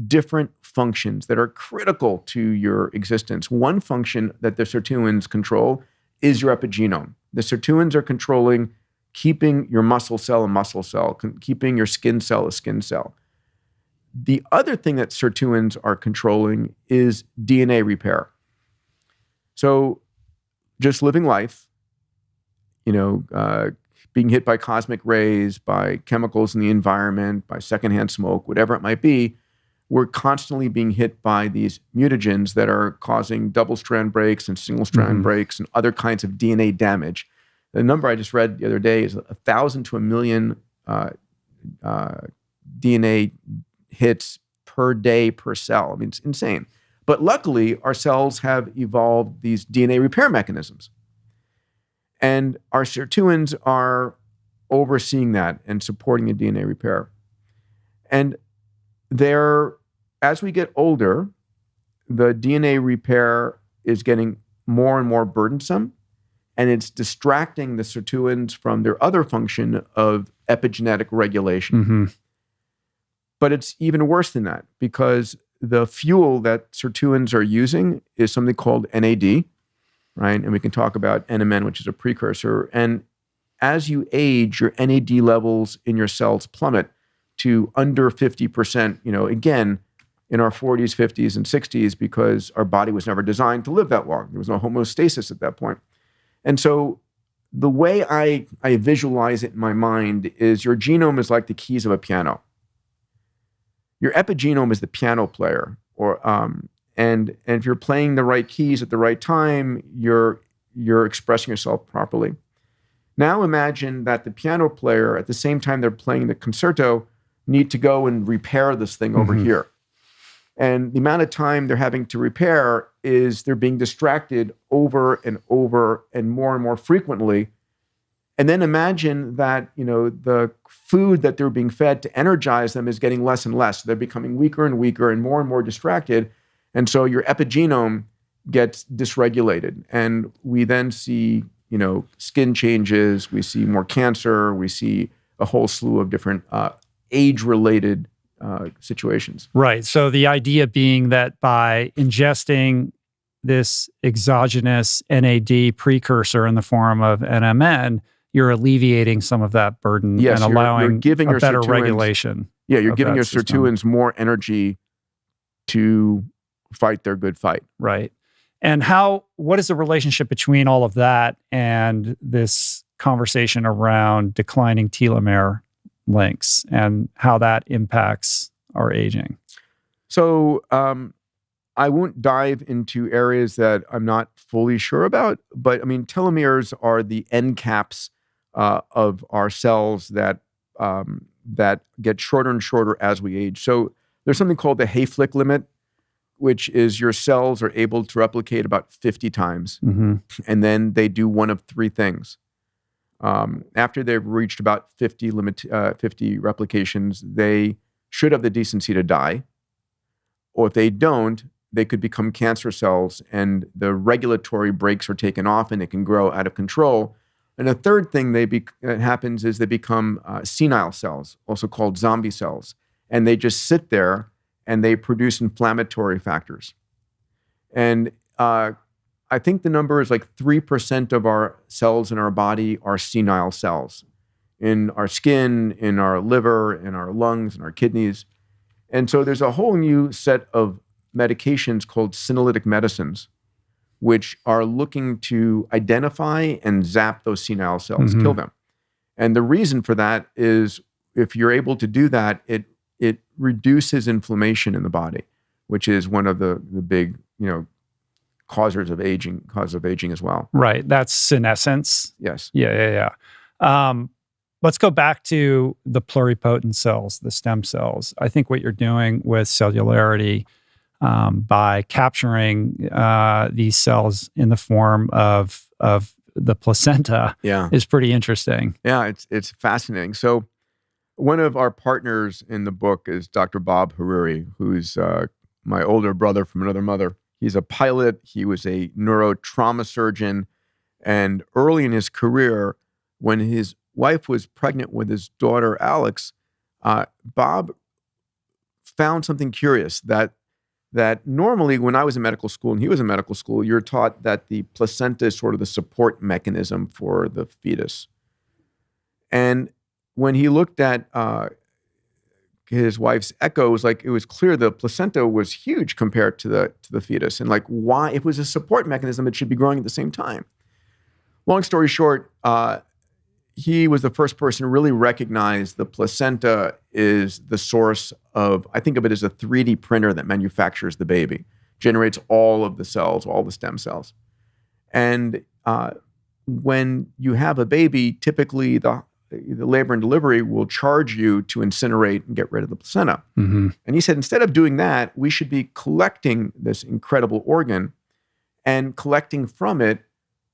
Speaker 1: different functions that are critical to your existence. One function that the sirtuins control is your epigenome. The sirtuins are controlling keeping your muscle cell a muscle cell, keeping your skin cell a skin cell. The other thing that sirtuins are controlling is DNA repair. So just living life, being hit by cosmic rays, by chemicals in the environment, by secondhand smoke, whatever it might be, we're constantly being hit by these mutagens that are causing double-strand breaks and single-strand breaks and other kinds of DNA damage. The number I just read the other day is 1,000 to 1 million DNA hits per day per cell. I mean, it's insane. But luckily, our cells have evolved these DNA repair mechanisms. And our sirtuins are overseeing that and supporting the DNA repair. And as we get older, the DNA repair is getting more and more burdensome, and it's distracting the sirtuins from their other function of epigenetic regulation. But it's even worse than that, because the fuel that sirtuins are using is something called NAD, right? And we can talk about NMN, which is a precursor. And as you age, your NAD levels in your cells plummet to under 50%, again, in our 40s, 50s, and 60s, because our body was never designed to live that long. There was no homeostasis at that point. And so the way I visualize it in my mind is your genome is like the keys of a piano. Your epigenome is the piano player, and if you're playing the right keys at the right time, you're expressing yourself properly. Now imagine that the piano player, at the same time they're playing the concerto, need to go and repair this thing over here. And the amount of time they're having to repair is they're being distracted over and over and more frequently. And then imagine that, the food that they're being fed to energize them is getting less and less. They're becoming weaker and weaker and more distracted. And so your epigenome gets dysregulated. And we then see, skin changes, we see more cancer, we see a whole slew of different age-related situations.
Speaker 2: Right. So the idea being that by ingesting this exogenous NAD precursor in the form of NMN, you're alleviating some of that burden and allowing you're giving a better regulation.
Speaker 1: Yeah, you're giving your sirtuins more energy to fight their good fight.
Speaker 2: Right. And what is the relationship between all of that and this conversation around declining telomere lengths and how that impacts our aging?
Speaker 1: So I won't dive into areas that I'm not fully sure about, but I mean, telomeres are the end caps of our cells that get shorter and shorter as we age. So there's something called the Hayflick limit, which is your cells are able to replicate about 50 times. And then they do one of 3 things. After they've reached about 50 replications, they should have the decency to die. Or if they don't, they could become cancer cells, and the regulatory brakes are taken off and they can grow out of control. And a third thing that happens is they become senile cells, also called zombie cells. And they just sit there and they produce inflammatory factors. And I think the number is like 3% of our cells in our body are senile cells. In our skin, in our liver, in our lungs, in our kidneys. And so there's a whole new set of medications called senolytic medicines, which are looking to identify and zap those senile cells, kill them. And the reason for that is if you're able to do that, it reduces inflammation in the body, which is one of the big, causes of aging as well.
Speaker 2: Right. That's senescence.
Speaker 1: Yes.
Speaker 2: Yeah. Let's go back to the pluripotent cells, the stem cells. I think what you're doing with cellularity by capturing these cells in the form of the placenta is pretty interesting.
Speaker 1: Yeah, it's fascinating. So one of our partners in the book is Dr. Bob Hariri, who's my older brother from another mother. He's a pilot. He was a neurotrauma surgeon. And early in his career, when his wife was pregnant with his daughter, Alex, Bob found something curious that normally when I was in medical school and he was in medical school, you're taught that the placenta is sort of the support mechanism for the fetus. And when he looked at his wife's echo, it was clear the placenta was huge compared to the fetus, and why, if it was a support mechanism, it should be growing at the same time. Long story short, he was the first person to really recognize the placenta is the source of, I think of it as a 3D printer that manufactures the baby, generates all of the cells, all the stem cells. And when you have a baby, typically the labor and delivery will charge you to incinerate and get rid of the placenta.
Speaker 2: Mm-hmm.
Speaker 1: And he said, instead of doing that, we should be collecting this incredible organ and collecting from it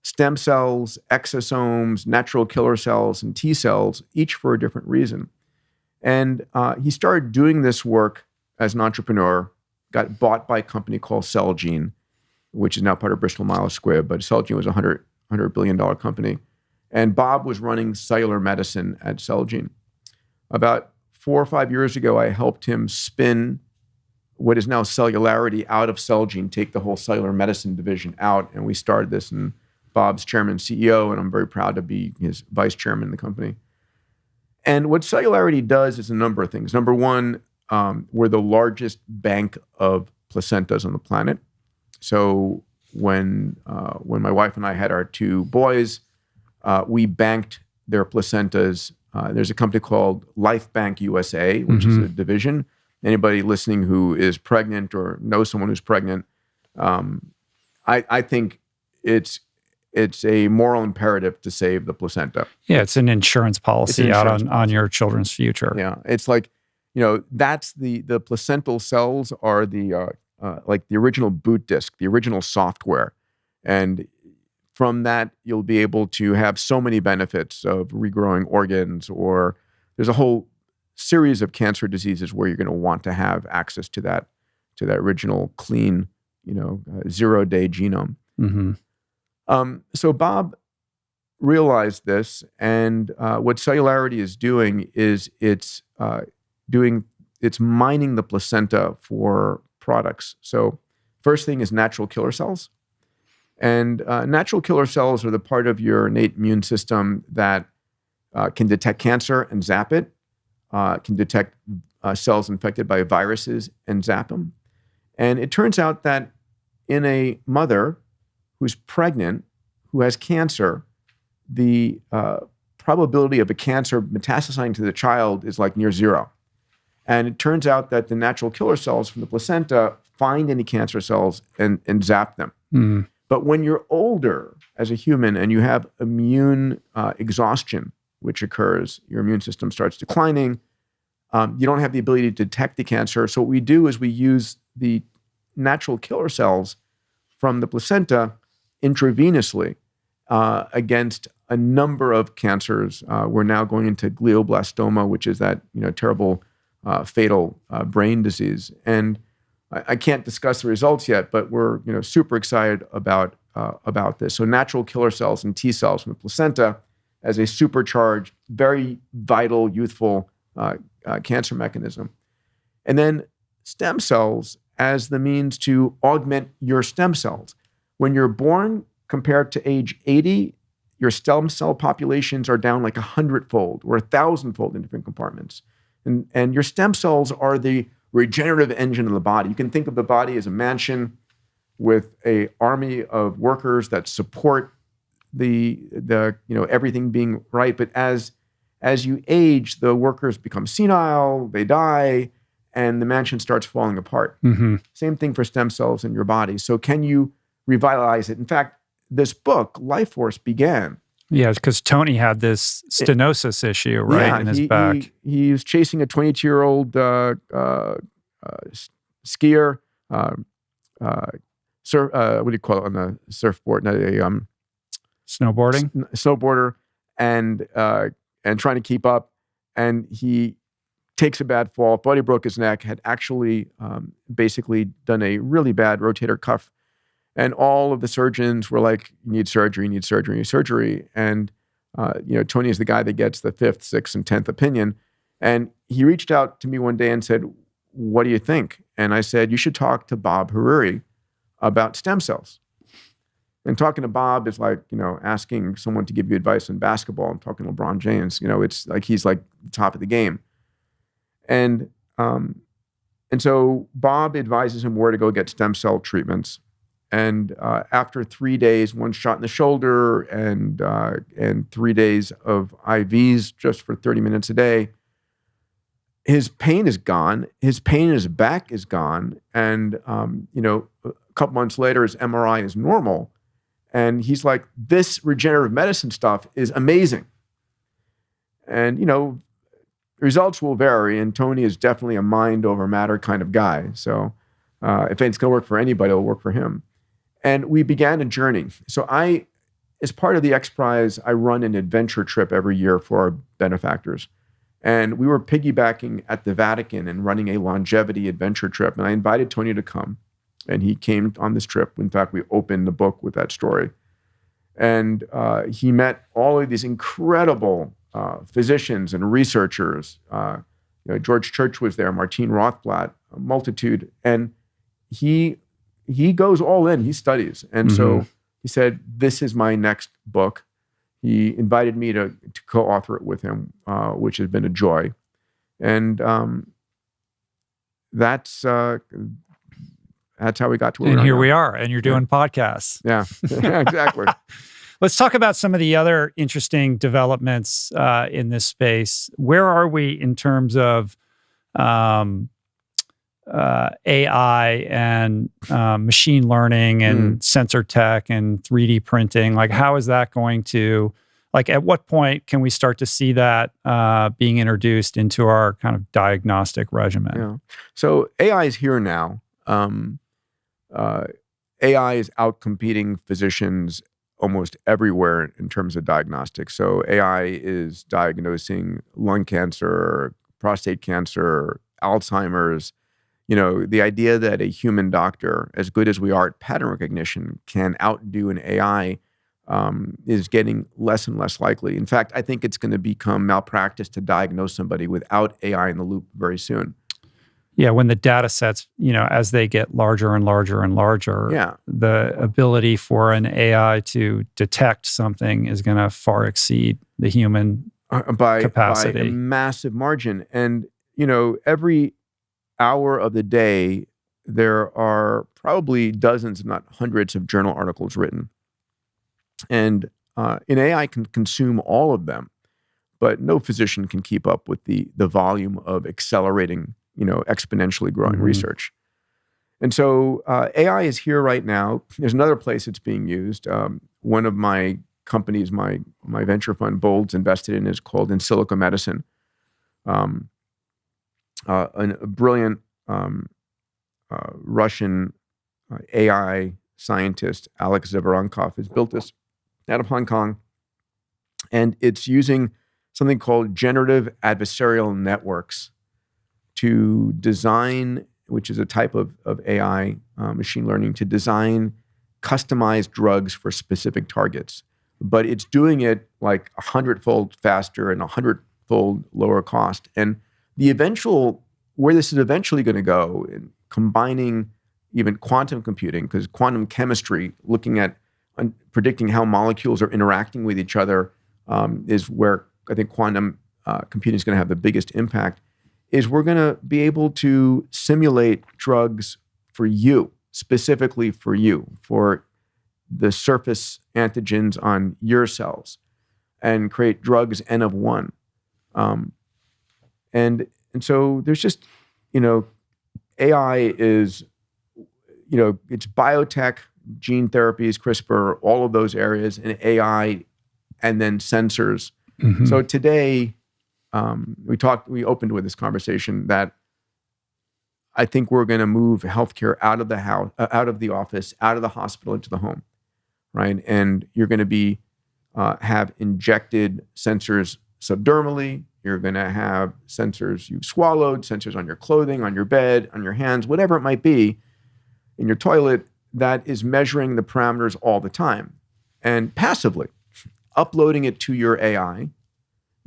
Speaker 1: stem cells, exosomes, natural killer cells, and T cells, each for a different reason. And he started doing this work as an entrepreneur, got bought by a company called Celgene, which is now part of Bristol Myers Squibb, but Celgene was a $100 billion company. And Bob was running cellular medicine at Celgene. About 4 or 5 years ago, I helped him spin what is now Cellularity out of Celgene, take the whole cellular medicine division out, and we started this. And Bob's chairman and CEO, and I'm very proud to be his vice chairman in the company. And what Cellularity does is a number of things. Number one, we're the largest bank of placentas on the planet. So when my wife and I had our 2 boys, we banked their placentas. There's a company called Life Bank USA, which is a division. Anybody listening who is pregnant or knows someone who's pregnant, I think it's a moral imperative to save the placenta.
Speaker 2: Yeah, it's an insurance policy on your children's future.
Speaker 1: Yeah, it's that's the placental cells are the the original boot disk, the original software, and from that, you'll be able to have so many benefits of regrowing organs, or there's a whole series of cancer diseases where you're going to want to have access to that original clean, 0-day genome.
Speaker 2: Mm-hmm.
Speaker 1: So Bob realized this, and what Cellularity is doing is it's mining the placenta for products. So first thing is natural killer cells. And natural killer cells are the part of your innate immune system that can detect cancer and zap it, can detect cells infected by viruses and zap them. And it turns out that in a mother who's pregnant, who has cancer, the probability of a cancer metastasizing to the child is near zero. And it turns out that the natural killer cells from the placenta find any cancer cells and zap them.
Speaker 2: Mm-hmm.
Speaker 1: But when you're older as a human and you have immune exhaustion, which occurs, your immune system starts declining, you don't have the ability to detect the cancer. So what we do is we use the natural killer cells from the placenta intravenously against a number of cancers. We're now going into glioblastoma, which is that terrible, fatal brain disease. And I can't discuss the results yet, but we're super excited about this. So natural killer cells and T cells from the placenta as a supercharged, very vital, youthful cancer mechanism. And then stem cells as the means to augment your stem cells. When you're born, compared to age 80, your stem cell populations are down 100-fold or 1,000-fold in different compartments. And your stem cells are the regenerative engine of the body. You can think of the body as a mansion with an army of workers that support the everything being right. But as you age, the workers become senile, they die, and the mansion starts falling apart.
Speaker 2: Mm-hmm.
Speaker 1: Same thing for stem cells in your body. So can you revitalize it? In fact, this book, Life Force, began.
Speaker 2: Yeah, because Tony had this stenosis issue, right, in his back.
Speaker 1: He was chasing a 22-year-old skier, what do you call it on the surfboard?
Speaker 2: Snowboarding?
Speaker 1: Snowboarder, and trying to keep up. And he takes a bad fall, thought he broke his neck, had actually basically done a really bad rotator cuff. And all of the surgeons were like, you need surgery, you need surgery, you need surgery. And, Tony is the guy that gets the 5th, 6th, and 10th opinion. And he reached out to me one day and said, what do you think? And I said, you should talk to Bob Hariri about stem cells. And talking to Bob is like, asking someone to give you advice on basketball. I'm talking to LeBron James. It's like he's like the top of the game. And so Bob advises him where to go get stem cell treatments. And after 3 days, 1 shot in the shoulder and 3 days of IVs just for 30 minutes a day, his pain is gone. His pain in his back is gone. And, a couple months later, his MRI is normal. And he's like, this regenerative medicine stuff is amazing. And, results will vary. And Tony is definitely a mind over matter kind of guy. So if it's going to work for anybody, it'll work for him. And we began a journey. So as part of the XPRIZE, I run an adventure trip every year for our benefactors. And we were piggybacking at the Vatican and running a longevity adventure trip. And I invited Tony to come. And he came on this trip. In fact, we opened the book with that story. And he met all of these incredible physicians and researchers. George Church was there, Martine Rothblatt, a multitude. And he goes all in, he studies. And so he said, this is my next book. He invited me to co-author it with him, which has been a joy. And that's how we got to where we are.
Speaker 2: And here we are, and you're doing podcasts.
Speaker 1: Yeah, exactly.
Speaker 2: Let's talk about some of the other interesting developments in this space. Where are we in terms of AI and machine learning and sensor tech and 3D printing? Like, how is that going to, at what point can we start to see that being introduced into our kind of diagnostic regimen?
Speaker 1: Yeah. So AI is here now. AI is outcompeting physicians almost everywhere in terms of diagnostics. So AI is diagnosing lung cancer, prostate cancer, Alzheimer's. The idea that a human doctor, as good as we are at pattern recognition, can outdo an AI is getting less and less likely. In fact, I think it's going to become malpractice to diagnose somebody without AI in the loop very soon.
Speaker 2: Yeah, when the data sets, as they get larger and larger and larger, the ability for an AI to detect something is going to far exceed the human capacity.
Speaker 1: By a massive margin. And, every hour of the day, there are probably dozens, if not hundreds, of journal articles written. And an AI can consume all of them, but no physician can keep up with the volume of accelerating, exponentially growing research. And so AI is here right now. There's another place it's being used. One of my companies, my venture fund, Bold's invested in, is called In Silico Medicine. A brilliant Russian AI scientist, Alex Ziverankov, has built this out of Hong Kong. And it's using something called generative adversarial networks to design, which is a type of AI, machine learning, to design customized drugs for specific targets. But it's doing it like 100-fold faster and 100-fold lower cost. And where this is eventually going to go, in combining even quantum computing, because quantum chemistry, looking at predicting how molecules are interacting with each other, is where I think quantum computing is going to have the biggest impact, is we're going to be able to simulate drugs for you, specifically for you, for the surface antigens on your cells, and create drugs N of 1. And so there's just, AI is, it's biotech, gene therapies, CRISPR, all of those areas, and AI, and then sensors.
Speaker 2: Mm-hmm.
Speaker 1: So today, we opened with this conversation that I think we're going to move healthcare out of the house, out of the office, out of the hospital into the home, right? And you're going to have injected sensors subdermally. You're going to have sensors you've swallowed, sensors on your clothing, on your bed, on your hands, whatever it might be, in your toilet, that is measuring the parameters all the time and passively uploading it to your AI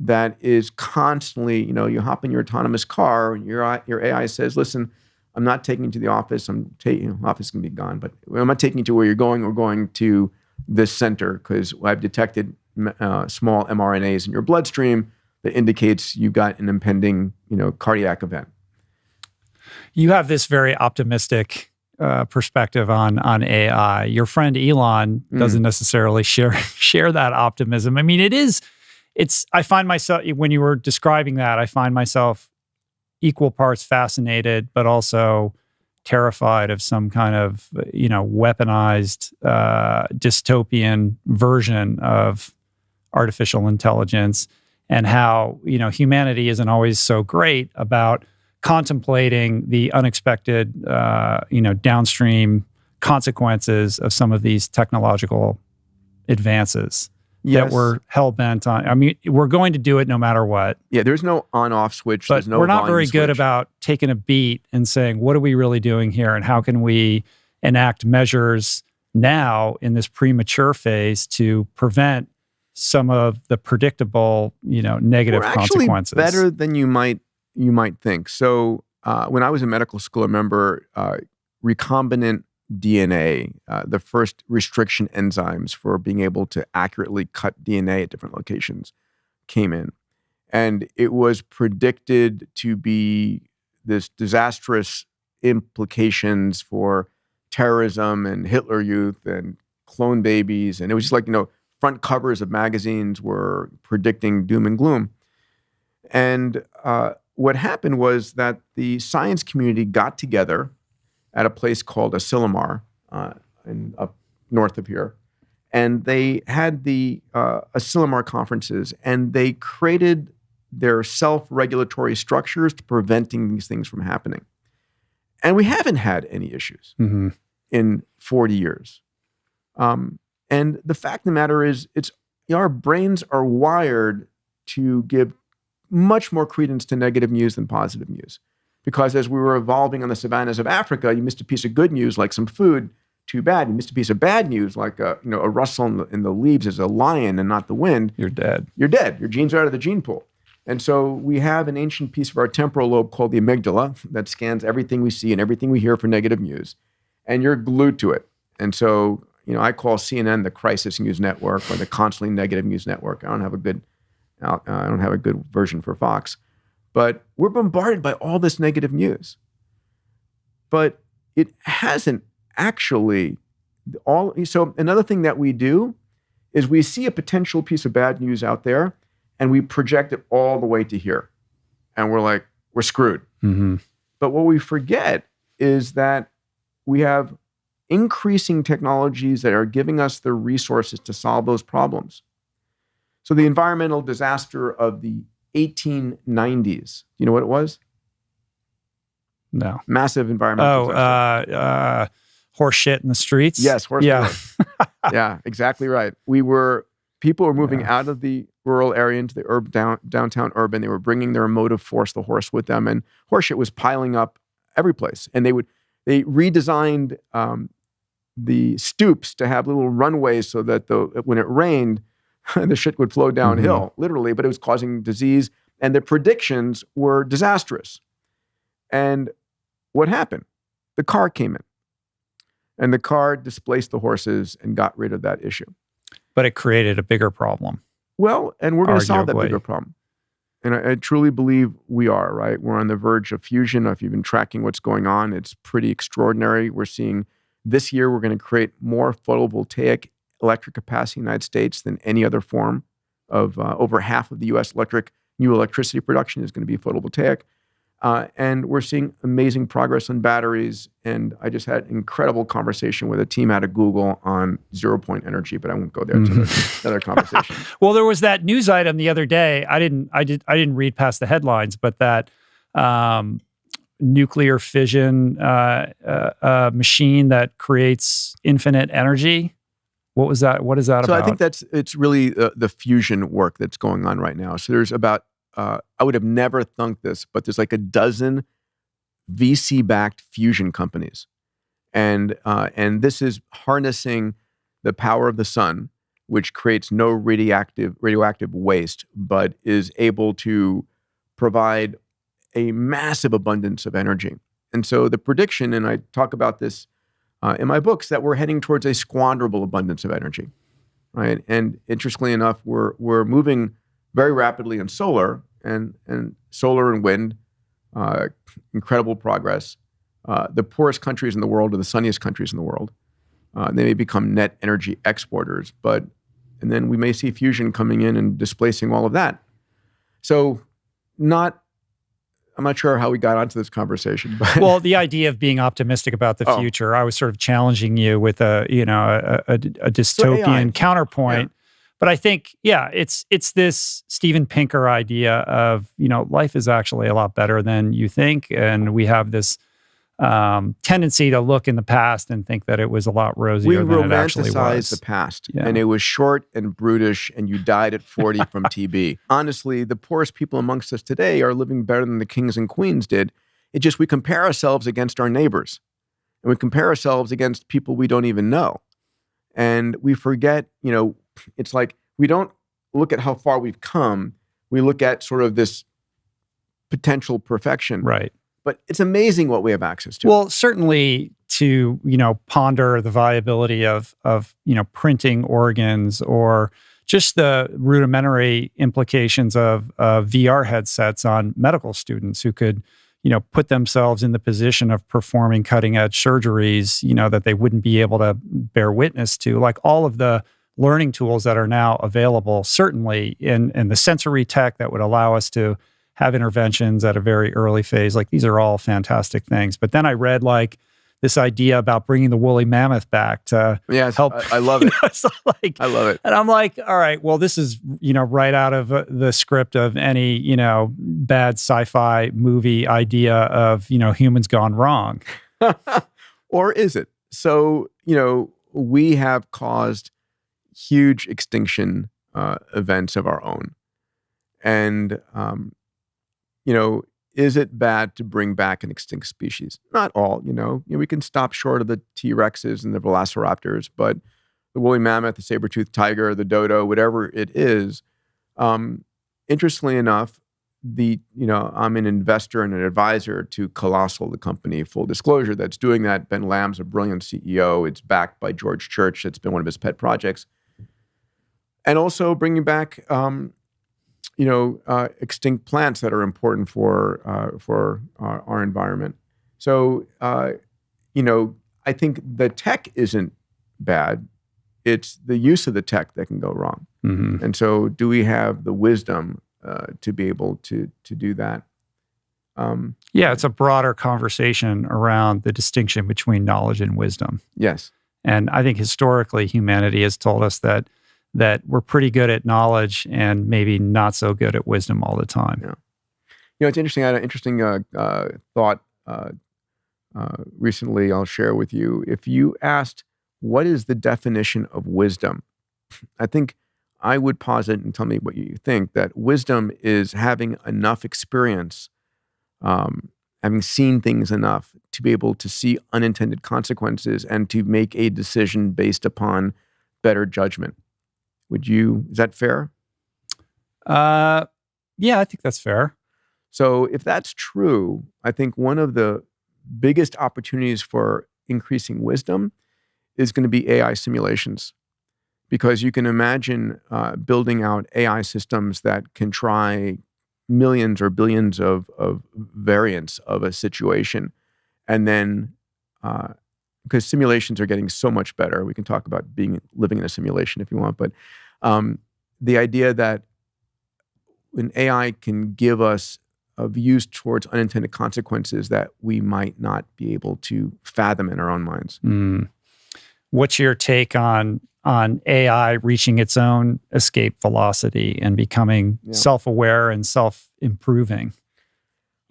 Speaker 1: that is constantly, you hop in your autonomous car and your AI says, listen, I'm not taking you to the office. Office can be gone, but I'm not taking you to where you're going. We're going to this center because I've detected small mRNAs in your bloodstream that indicates you've got an impending, cardiac event.
Speaker 2: You have this very optimistic perspective on AI. Your friend Elon doesn't necessarily share that optimism. I mean, I find myself, when you were describing that, I find myself equal parts fascinated, but also terrified of some kind of, weaponized dystopian version of artificial intelligence, and how, humanity isn't always so great about contemplating the unexpected, downstream consequences of some of these technological advances.
Speaker 1: Yes.
Speaker 2: That we're hell-bent on. I mean, we're going to do it no matter what.
Speaker 1: Yeah, there's no on-off switch.
Speaker 2: But
Speaker 1: there's no
Speaker 2: we're not very
Speaker 1: switch.
Speaker 2: good about taking a beat and saying, what are we really doing here? And how can we enact measures now in this premature phase to prevent some of the predictable, negative consequences?
Speaker 1: We're actually better than you might think. So when I was in medical school, I remember recombinant DNA, the first restriction enzymes for being able to accurately cut DNA at different locations came in. And it was predicted to be this disastrous implications for terrorism and Hitler Youth and clone babies. And it was just like, front covers of magazines were predicting doom and gloom. And what happened was that the science community got together at a place called Asilomar up north of here. And they had the Asilomar conferences, and they created their self-regulatory structures to preventing these things from happening. And we haven't had any issues in 40 years. And the fact of the matter is, our brains are wired to give much more credence to negative news than positive news. Because as we were evolving on the savannas of Africa, you missed a piece of good news like some food, too bad. You missed a piece of bad news like a rustle in the leaves as a lion and not the wind.
Speaker 2: You're dead.
Speaker 1: You're dead. Your genes are out of the gene pool. And so we have an ancient piece of our temporal lobe called the amygdala that scans everything we see and everything we hear for negative news. And you're glued to it. And so, I call CNN the crisis news network or the constantly negative news network. I don't have a good version for Fox. But we're bombarded by all this negative news. But it hasn't actually so another thing that we do is we see a potential piece of bad news out there and we project it all the way to here. And we're like, we're screwed.
Speaker 2: Mm-hmm.
Speaker 1: But what we forget is that we have increasing technologies that are giving us the resources to solve those problems. So the environmental disaster of the 1890s. You know what it was?
Speaker 2: No.
Speaker 1: Massive environmental disaster.
Speaker 2: Horse shit in the streets?
Speaker 1: Yes, horse shit. Yeah, exactly right. People were moving out of the rural area into the downtown urban. They were bringing their motive force, the horse, with them, and horse shit was piling up every place. And they redesigned the stoops to have little runways so that when it rained, the shit would flow downhill, literally, but it was causing disease. And the predictions were disastrous. And what happened? The car came in. And the car displaced the horses and got rid of that issue.
Speaker 2: But it created a bigger problem.
Speaker 1: Well, and we're going to solve that bigger problem. And I truly believe we are, right? We're on the verge of fusion. If you've been tracking what's going on, it's pretty extraordinary. We're seeing this year, we're going to create more photovoltaic electric capacity in the United States than any other form of over half of the U.S. new electricity production is going to be photovoltaic. And we're seeing amazing progress on batteries. And I just had an incredible conversation with a team out of Google on 0-point energy, but I won't go there. It's another conversation.
Speaker 2: Well, there was that news item the other day. I didn't read past the headlines, but that nuclear fission machine that creates infinite energy. What was that? What is that about?
Speaker 1: So I think it's really the fusion work that's going on right now. So there's about, I would have never thunk this, but there's like a dozen VC-backed fusion companies. And this is harnessing the power of the sun, which creates no radioactive waste, but is able to provide a massive abundance of energy. And so the prediction, and I talk about this in my books, that we're heading towards a squanderable abundance of energy, right? And interestingly enough, we're moving very rapidly in solar and solar and wind, incredible progress. The poorest countries in the world are the sunniest countries in the world. They may become net energy exporters, and then we may see fusion coming in and displacing all of that. So I'm not sure how we got onto this conversation. But
Speaker 2: well, the idea of being optimistic about the future, I was sort of challenging you with a dystopian counterpoint. Yeah. But I think, it's this Steven Pinker idea of, life is actually a lot better than you think. And we have this tendency to look in the past and think that it was a lot rosier than it actually was.
Speaker 1: We romanticize the past, and it was short and brutish, and you died at 40 from TB. Honestly, the poorest people amongst us today are living better than the kings and queens did. It's just we compare ourselves against our neighbors, and we compare ourselves against people we don't even know. And we forget, it's like we don't look at how far we've come. We look at sort of this potential perfection.
Speaker 2: Right.
Speaker 1: But it's amazing what we have access to.
Speaker 2: Well, certainly to, ponder the viability of printing organs, or just the rudimentary implications of VR headsets on medical students who could, put themselves in the position of performing cutting edge surgeries, that they wouldn't be able to bear witness to. Like all of the learning tools that are now available, certainly in the sensory tech that would allow us to have interventions at a very early phase. Like these are all fantastic things. But then I read this idea about bringing the woolly mammoth back to help.
Speaker 1: I love it. I love it.
Speaker 2: And I'm like, all right, well, this is, right out of the script of any, bad sci-fi movie idea of, humans gone wrong.
Speaker 1: Or is it? So, we have caused huge extinction events of our own. And, is it bad to bring back an extinct species? Not all, we can stop short of the T-Rexes and the velociraptors, but the woolly mammoth, the saber-toothed tiger, the dodo, whatever it is. Interestingly enough, I'm an investor and an advisor to Colossal, the company, full disclosure, that's doing that. Ben Lamb's a brilliant CEO. It's backed by George Church. It's been one of his pet projects. And also bringing back extinct plants that are important for our environment. So, I think the tech isn't bad. It's the use of the tech that can go wrong. Mm-hmm. And so do we have the wisdom to be able to do that?
Speaker 2: It's a broader conversation around the distinction between knowledge and wisdom.
Speaker 1: Yes.
Speaker 2: And I think historically humanity has told us that we're pretty good at knowledge and maybe not so good at wisdom all the time.
Speaker 1: Yeah. It's interesting. I had an interesting thought recently I'll share with you. If you asked, what is the definition of wisdom? I think I would posit, and tell me what you think, that wisdom is having enough experience, having seen things enough to be able to see unintended consequences and to make a decision based upon better judgment. Is that fair?
Speaker 2: I think that's fair.
Speaker 1: So if that's true, I think one of the biggest opportunities for increasing wisdom is going to be AI simulations. Because you can imagine building out AI systems that can try millions or billions of variants of a situation. And then, because simulations are getting so much better, we can talk about living in a simulation if you want, but the idea that an AI can give us of use towards unintended consequences that we might not be able to fathom in our own minds.
Speaker 2: What's your take on AI reaching its own escape velocity and becoming self-aware and self-improving?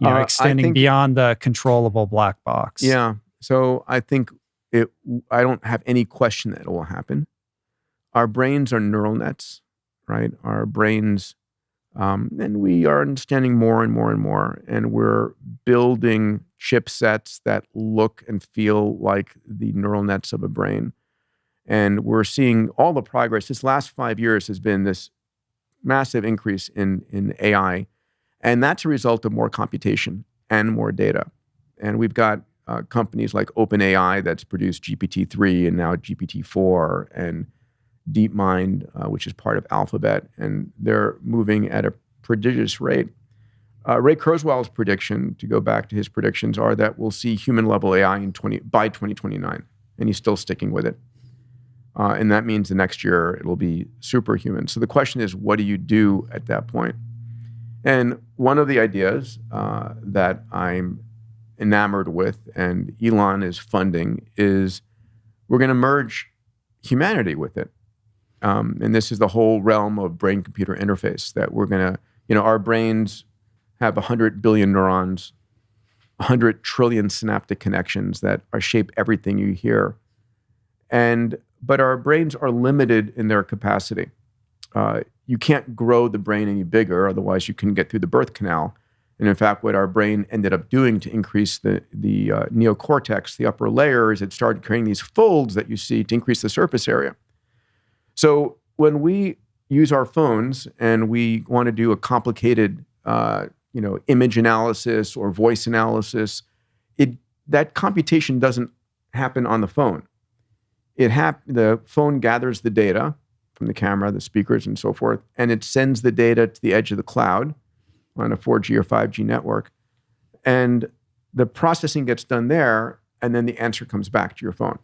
Speaker 2: Extending beyond the controllable black box.
Speaker 1: Yeah. So I think I don't have any question that it will happen. Our brains are neural nets, right? Our brains, and we are understanding more and more and more, and we're building chipsets that look and feel like the neural nets of a brain. And we're seeing all the progress. This last 5 years has been this massive increase in AI. And that's a result of more computation and more data. And we've got companies like OpenAI that's produced GPT-3 and now GPT-4 and DeepMind, which is part of Alphabet. And they're moving at a prodigious rate. Ray Kurzweil's prediction, to go back to his predictions, are that we'll see human-level AI by 2029. And he's still sticking with it. And that means the next year it'll be superhuman. So the question is, what do you do at that point? And one of the ideas that I'm enamored with and Elon is funding is we're going to merge humanity with it. And this is the whole realm of brain-computer interface that we're going to, our brains have 100 billion neurons, 100 trillion synaptic connections that shape everything you hear. But our brains are limited in their capacity. You can't grow the brain any bigger, otherwise you couldn't get through the birth canal. And in fact, what our brain ended up doing to increase the neocortex, the upper layer, is it started creating these folds that you see to increase the surface area. So when we use our phones and we want to do a complicated image analysis or voice analysis, that computation doesn't happen on the phone. The phone gathers the data from the camera, the speakers, and so forth, and it sends the data to the edge of the cloud on a 4G or 5G network. And the processing gets done there, and then the answer comes back to your phone.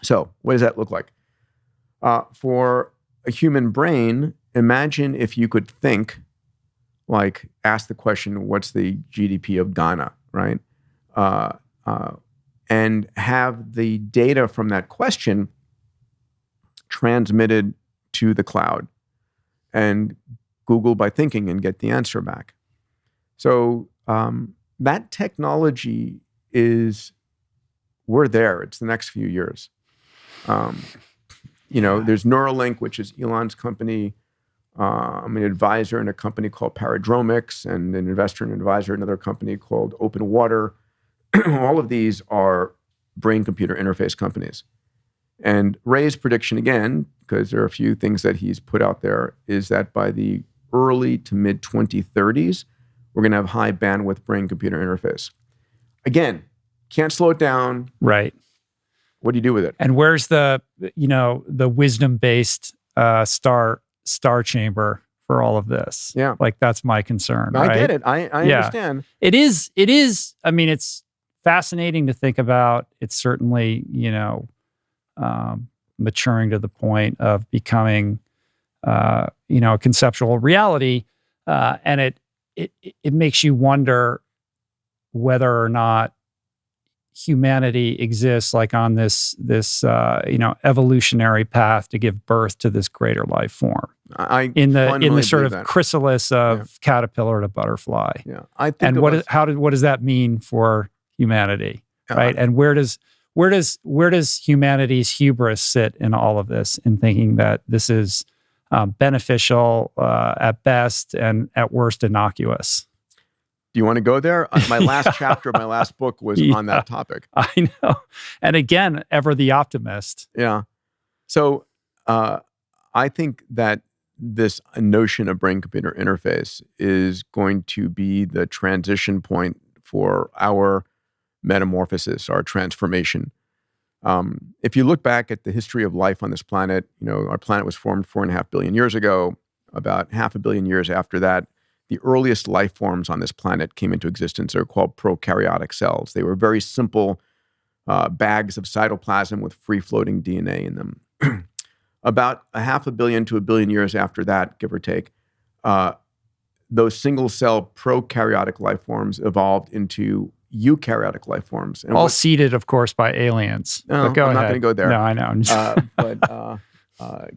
Speaker 1: So what does that look like? For a human brain, imagine if you could think, like ask the question, what's the GDP of Ghana, right? And have the data from that question transmitted to the cloud and Google by thinking and get the answer back. So that technology we're there. It's the next few years. There's Neuralink, which is Elon's company. I'm an advisor in a company called Paradromics and an investor and advisor in another company called Open Water. All of these are brain-computer interface companies. And Ray's prediction, again, because there are a few things that he's put out there, is that by the early to mid-2030s, we're going to have high bandwidth brain-computer interface. Again, can't slow it down.
Speaker 2: Right.
Speaker 1: What do you do with it?
Speaker 2: And where's the wisdom-based star chamber for all of this?
Speaker 1: Yeah.
Speaker 2: Like, that's my concern.
Speaker 1: I
Speaker 2: right?
Speaker 1: get it. I understand.
Speaker 2: It is, I mean, it's fascinating to think about. It's certainly, maturing to the point of becoming, a conceptual reality. And it makes you wonder whether or not humanity exists like on this evolutionary path to give birth to this greater life form. In the sort of chrysalis of caterpillar to butterfly.
Speaker 1: Yeah.
Speaker 2: What does that mean for humanity? Right. And where does humanity's hubris sit in all of this, in thinking that this is beneficial at best and at worst innocuous?
Speaker 1: Do you want to go there? My last chapter of my last book was on that topic.
Speaker 2: I know. And again, ever the optimist.
Speaker 1: Yeah. So I think that this notion of brain-computer interface is going to be the transition point for our metamorphosis, our transformation. If you look back at the history of life on this planet, our planet was formed 4.5 billion years ago. About 500 million years after that, the earliest life forms on this planet came into existence. They're called prokaryotic cells. They were very simple bags of cytoplasm with free-floating DNA in them. About 500 million to 1 billion years after that, give or take, those single-cell prokaryotic life forms evolved into eukaryotic life forms. And
Speaker 2: all seeded, of course, by aliens.
Speaker 1: No,
Speaker 2: but go
Speaker 1: I'm
Speaker 2: ahead.
Speaker 1: not going to go there.
Speaker 2: No, I know.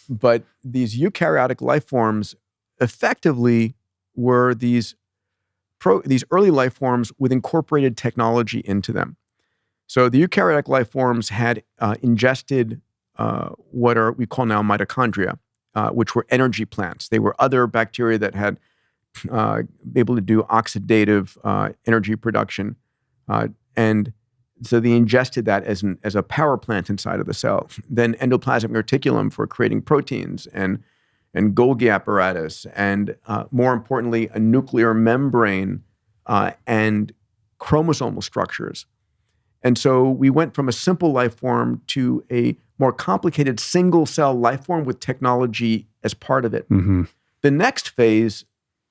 Speaker 1: But these eukaryotic life forms effectively were these early life forms with incorporated technology into them. So the eukaryotic life forms had ingested what we call now mitochondria, which were energy plants. They were other bacteria that had been able to do oxidative energy production. And so they ingested that as a power plant inside of the cell. Then endoplasmic reticulum for creating proteins and Golgi apparatus, and more importantly, a nuclear membrane and chromosomal structures. And so we went from a simple life form to a more complicated single-cell life form with technology as part of it.
Speaker 2: Mm-hmm.
Speaker 1: The next phase,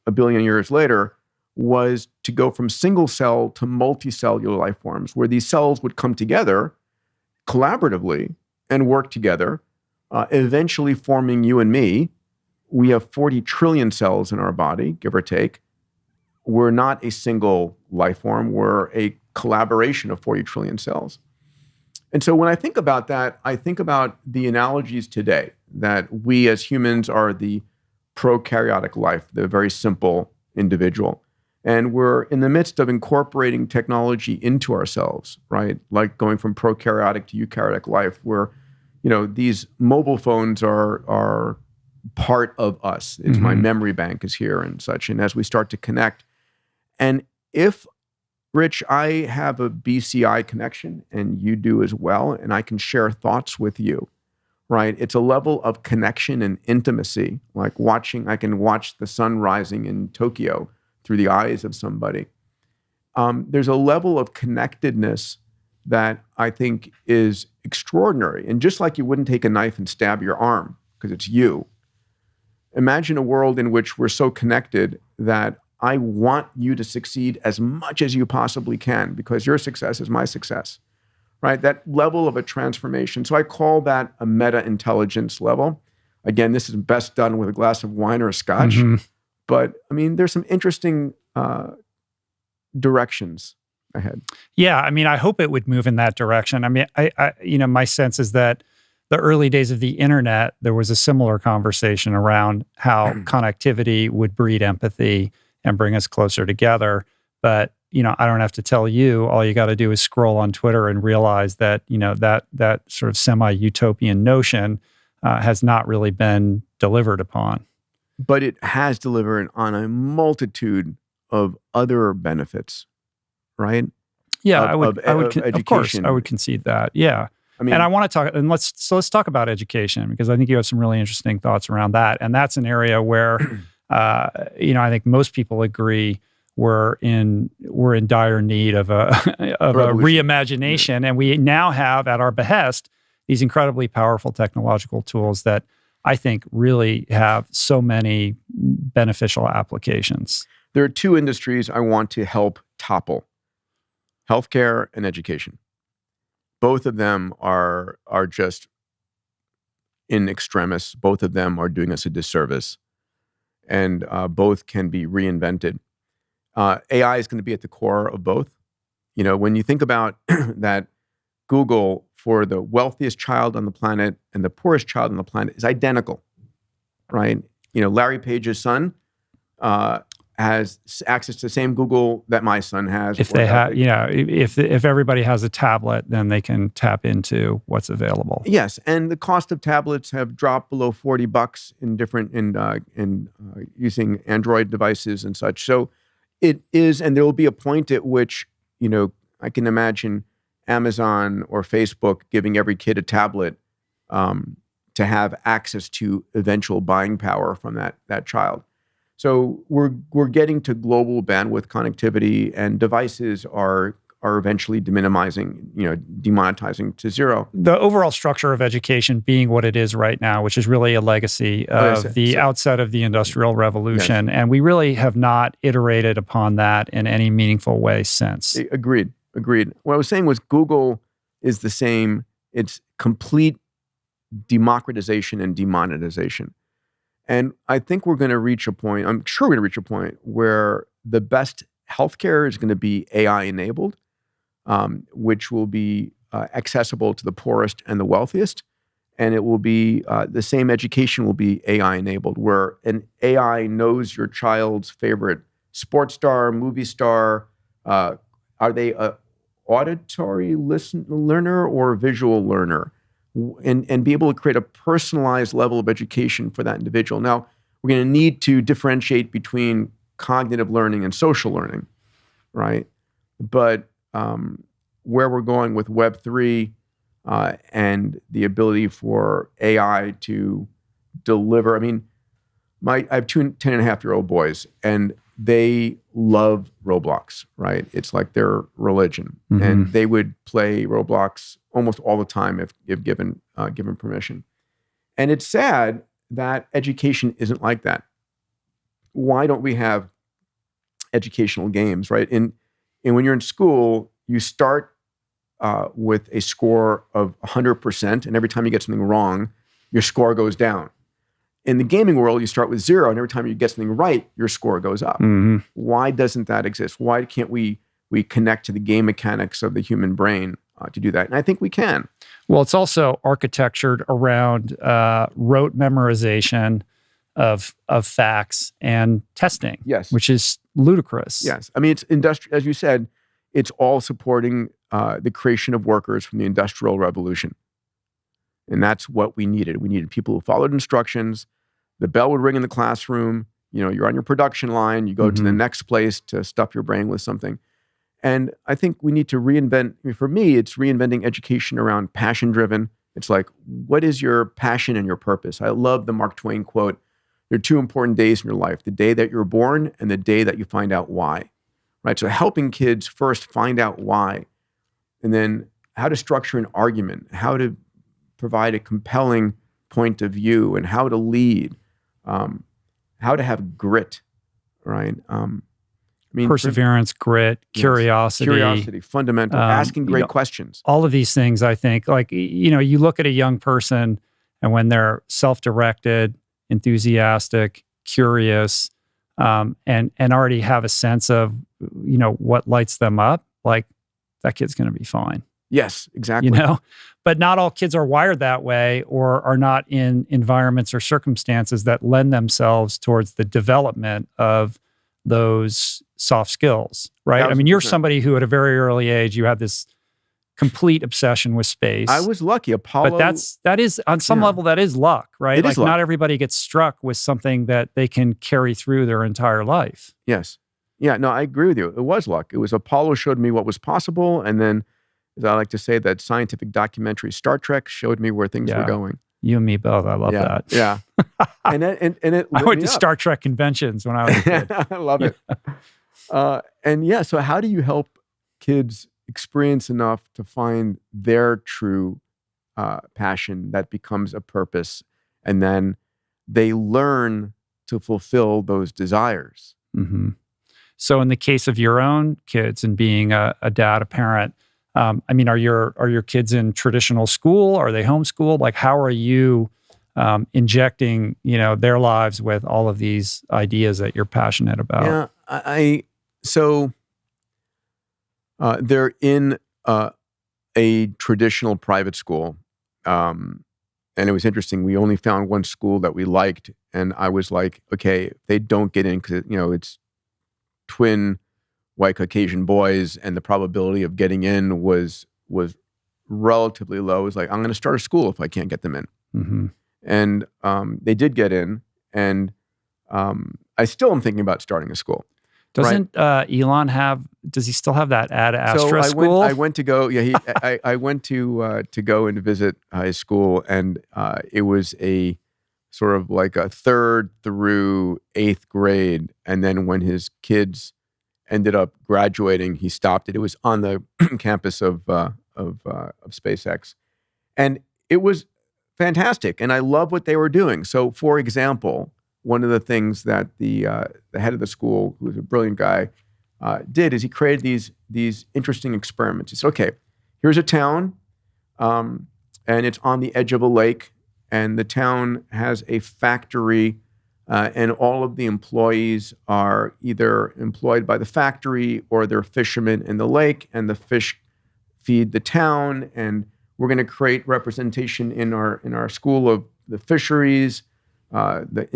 Speaker 1: a billion years later, was to go from single-cell to multicellular life forms, where these cells would come together collaboratively and work together, eventually forming you and me. We have 40 trillion cells in our body, give or take. We're not a single life form. We're a collaboration of 40 trillion cells. And so when I think about that, I think about the analogies today that we as humans are the prokaryotic life, the very simple individual. And we're in the midst of incorporating technology into ourselves, right? Like going from prokaryotic to eukaryotic life, where, these mobile phones are part of us. It's my memory bank is here and such. And as we start to connect, and if, Rich, I have a BCI connection and you do as well, and I can share thoughts with you, right? It's a level of connection and intimacy, like I can watch the sun rising in Tokyo through the eyes of somebody. There's a level of connectedness that I think is extraordinary. And just like you wouldn't take a knife and stab your arm because it's you, imagine a world in which we're so connected that I want you to succeed as much as you possibly can because your success is my success, right? That level of a transformation. So I call that a meta-intelligence level. Again, this is best done with a glass of wine or a scotch.
Speaker 2: Mm-hmm.
Speaker 1: But I mean, there's some interesting directions ahead.
Speaker 2: Yeah, I mean, I hope it would move in that direction. I mean, I my sense is that the early days of the internet, there was a similar conversation around how connectivity would breed empathy and bring us closer together. But, I don't have to tell you, all you got to do is scroll on Twitter and realize that, that sort of semi-utopian notion has not really been delivered upon.
Speaker 1: But it has delivered on a multitude of other benefits, right?
Speaker 2: Yeah, I would,
Speaker 1: education.
Speaker 2: Of course, I would concede that. Yeah. I mean, and I want to talk, and let's talk about education, because I think you have some really interesting thoughts around that. And that's an area where, I think most people agree we're in dire need of a reimagination. Yeah. And we now have at our behest these incredibly powerful technological tools that I think really have so many beneficial applications.
Speaker 1: There are two industries I want to help topple: healthcare and education. Both of them are just in extremis. Both of them are doing us a disservice, and both can be reinvented. AI is going to be at the core of both. When you think about that, Google, for the wealthiest child on the planet and the poorest child on the planet, is identical, right? Larry Page's son has access to the same Google that my son has.
Speaker 2: If they have, if everybody has a tablet, then they can tap into what's available.
Speaker 1: Yes, and the cost of tablets have dropped below $40 in using Android devices and such. So it is, and there will be a point at which I can imagine Amazon or Facebook giving every kid a tablet to have access to eventual buying power from that child. So we're getting to global bandwidth connectivity, and devices are eventually demonetizing to zero.
Speaker 2: The overall structure of education being what it is right now, which is really a legacy of the outset of the Industrial Revolution, yes. And we really have not iterated upon that in any meaningful way since.
Speaker 1: Agreed. What I was saying was Google is the same. It's complete democratization and demonetization. And I think we're going to reach a point, I'm sure we're going to reach a point where the best healthcare is going to be AI enabled, which will be accessible to the poorest and the wealthiest. And it will be the same education will be AI enabled, where an AI knows your child's favorite sports star, movie star. Are they a auditory learner or a visual learner? And be able to create a personalized level of education for that individual. Now, we're going to need to differentiate between cognitive learning and social learning, right? But where we're going with Web3 and the ability for AI to deliver, I mean, I have two 10-and-a-half-year-old boys, and they love Roblox, right? It's like their religion. Mm-hmm. And they would play Roblox almost all the time if given permission. And it's sad that education isn't like that. Why don't we have educational games, right? And when you're in school, you start with a score of 100%, and every time you get something wrong, your score goes down. In the gaming world, you start with 0, and every time you get something right, your score goes up. Mm-hmm. Why doesn't that exist? Why can't we connect to the game mechanics of the human brain to do that? And I think we can.
Speaker 2: Well, it's also architectured around rote memorization of facts and testing,
Speaker 1: yes,
Speaker 2: which is ludicrous.
Speaker 1: Yes. I mean, it's as you said, it's all supporting the creation of workers from the Industrial Revolution. And that's what we needed. We needed people who followed instructions. The bell would ring in the classroom. You're on your production line. You go to the next place to stuff your brain with something. And I think we need to reinvent. I mean, for me, it's reinventing education around passion-driven. It's like, what is your passion and your purpose? I love the Mark Twain quote, there are 2 important days in your life, the day that you're born and the day that you find out why, right? So helping kids first find out why, and then how to structure an argument, how to provide a compelling point of view, and how to lead, how to have grit, right?
Speaker 2: Perseverance, grit, curiosity,
Speaker 1: fundamental, asking great questions.
Speaker 2: All of these things, I think, like, you look at a young person, and when they're self-directed, enthusiastic, curious, and already have a sense of, what lights them up, like, that kid's going to be fine.
Speaker 1: Yes, exactly.
Speaker 2: But not all kids are wired that way, or are not in environments or circumstances that lend themselves towards the development of those soft skills, right?
Speaker 1: 1,000%.
Speaker 2: I mean, you're somebody who at a very early age, you had this complete obsession with space.
Speaker 1: I was lucky. Apollo.
Speaker 2: But that is on some level, that is luck, right?
Speaker 1: It is luck.
Speaker 2: Not everybody gets struck with something that they can carry through their entire life.
Speaker 1: Yes. Yeah, no, I agree with you. It was luck. It was Apollo showed me what was possible. And then, as I like to say, that scientific documentary Star Trek showed me where things were going.
Speaker 2: You and me both. I love that.
Speaker 1: Yeah. And it
Speaker 2: I went to Star Trek conventions when I was a kid.
Speaker 1: I love it. So how do you help kids experience enough to find their true passion that becomes a purpose, and then they learn to fulfill those desires?
Speaker 2: Mm-hmm. So in the case of your own kids and being a dad, a parent, are your kids in traditional school? Are they homeschooled? Like, how are you injecting, their lives with all of these ideas that you're passionate about?
Speaker 1: Yeah, so they're in a traditional private school. And it was interesting. We only found one school that we liked. And I was like, okay, if they don't get in, because, it's twin white Caucasian boys, and the probability of getting in was relatively low. It was like, I'm going to start a school if I can't get them in. Mm-hmm. And they did get in, and I still am thinking about starting a school.
Speaker 2: Doesn't Elon does he still have that Ad Astra school?
Speaker 1: I went to go, I went to go and visit his school, and it was a sort of like a 3rd through 8th grade. And then when his kids ended up graduating, he stopped it. It was on the campus of SpaceX. And it was fantastic. And I love what they were doing. So, for example, one of the things that the head of the school, who was a brilliant guy, did is he created these interesting experiments. He said, okay, here's a town, and it's on the edge of a lake, and the town has a factory and all of the employees are either employed by the factory or they're fishermen in the lake, and the fish feed the town. And we're going to create representation in our school of the fisheries, the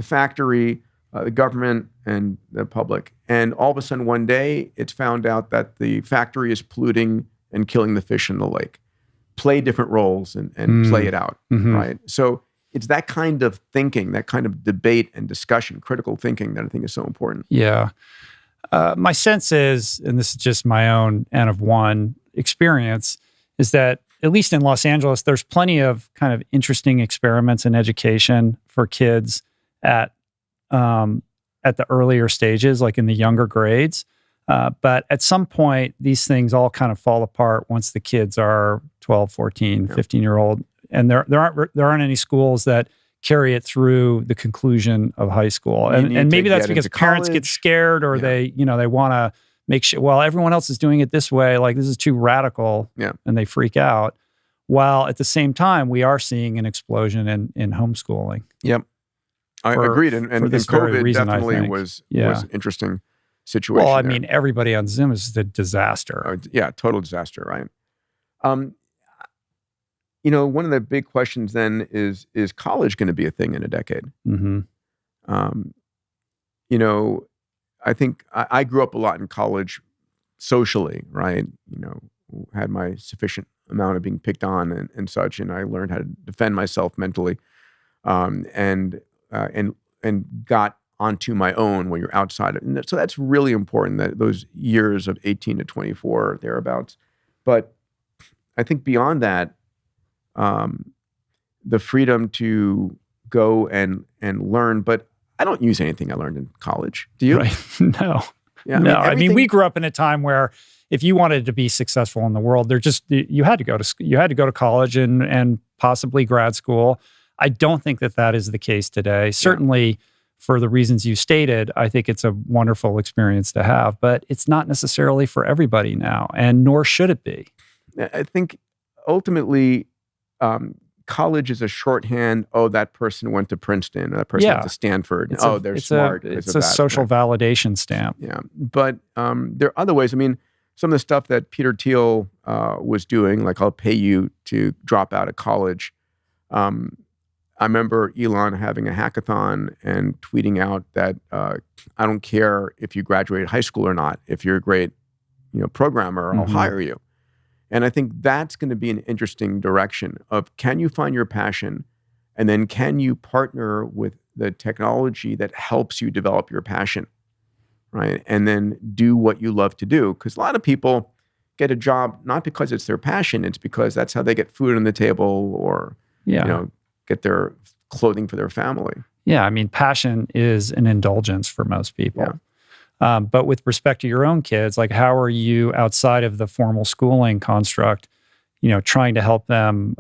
Speaker 1: factory, the government, and the public. And all of a sudden, one day, it's found out that the factory is polluting and killing the fish in the lake. Play different roles and play it out, right? So it's that kind of thinking, that kind of debate and discussion, critical thinking, that I think is so important.
Speaker 2: Yeah. My sense is, and this is just my own N of one experience, is that at least in Los Angeles, there's plenty of kind of interesting experiments in education for kids at the earlier stages, like in the younger grades. But at some point, these things all kind of fall apart once the kids are 12, 14, 15-year-old. And there aren't any schools that carry it through the conclusion of high school. And maybe that's because parents get scared, or they want to make sure, well, everyone else is doing it this way, like this is too radical, and they freak out. While at the same time, we are seeing an explosion in homeschooling.
Speaker 1: Yep. I agreed. And COVID definitely was an interesting situation.
Speaker 2: Well, I mean, everybody on Zoom is a disaster.
Speaker 1: Total disaster, right? One of the big questions then is college going to be a thing in a decade? I think I grew up a lot in college socially, right? Had my sufficient amount of being picked on and such, and I learned how to defend myself mentally, and got onto my own when you're outside. And so that's really important, that those years of 18 to 24, thereabouts. But I think beyond that, the freedom to go and learn, but I don't use anything I learned in college. Do you?
Speaker 2: Right. No. Yeah, no. I mean, we grew up in a time where if you wanted to be successful in the world, you had to go to college and possibly grad school. I don't think that is the case today. Certainly, for the reasons you stated, I think it's a wonderful experience to have, but it's not necessarily for everybody now, and nor should it be.
Speaker 1: I think ultimately, college is a shorthand. Oh, that person went to Princeton. Or that person went to Stanford. They're smart.
Speaker 2: It's a social validation stamp.
Speaker 1: Yeah, but there are other ways. I mean, some of the stuff that Peter Thiel was doing, like I'll pay you to drop out of college. I remember Elon having a hackathon and tweeting out that I don't care if you graduated high school or not. If you're a great, programmer, I'll hire you. And I think that's going to be an interesting direction of, can you find your passion, and then can you partner with the technology that helps you develop your passion, right? And then do what you love to do. Because a lot of people get a job not because it's their passion, it's because that's how they get food on the table, or get their clothing for their family.
Speaker 2: Yeah, I mean, passion is an indulgence for most people. Yeah. But with respect to your own kids, like, how are you, outside of the formal schooling construct, trying to help them,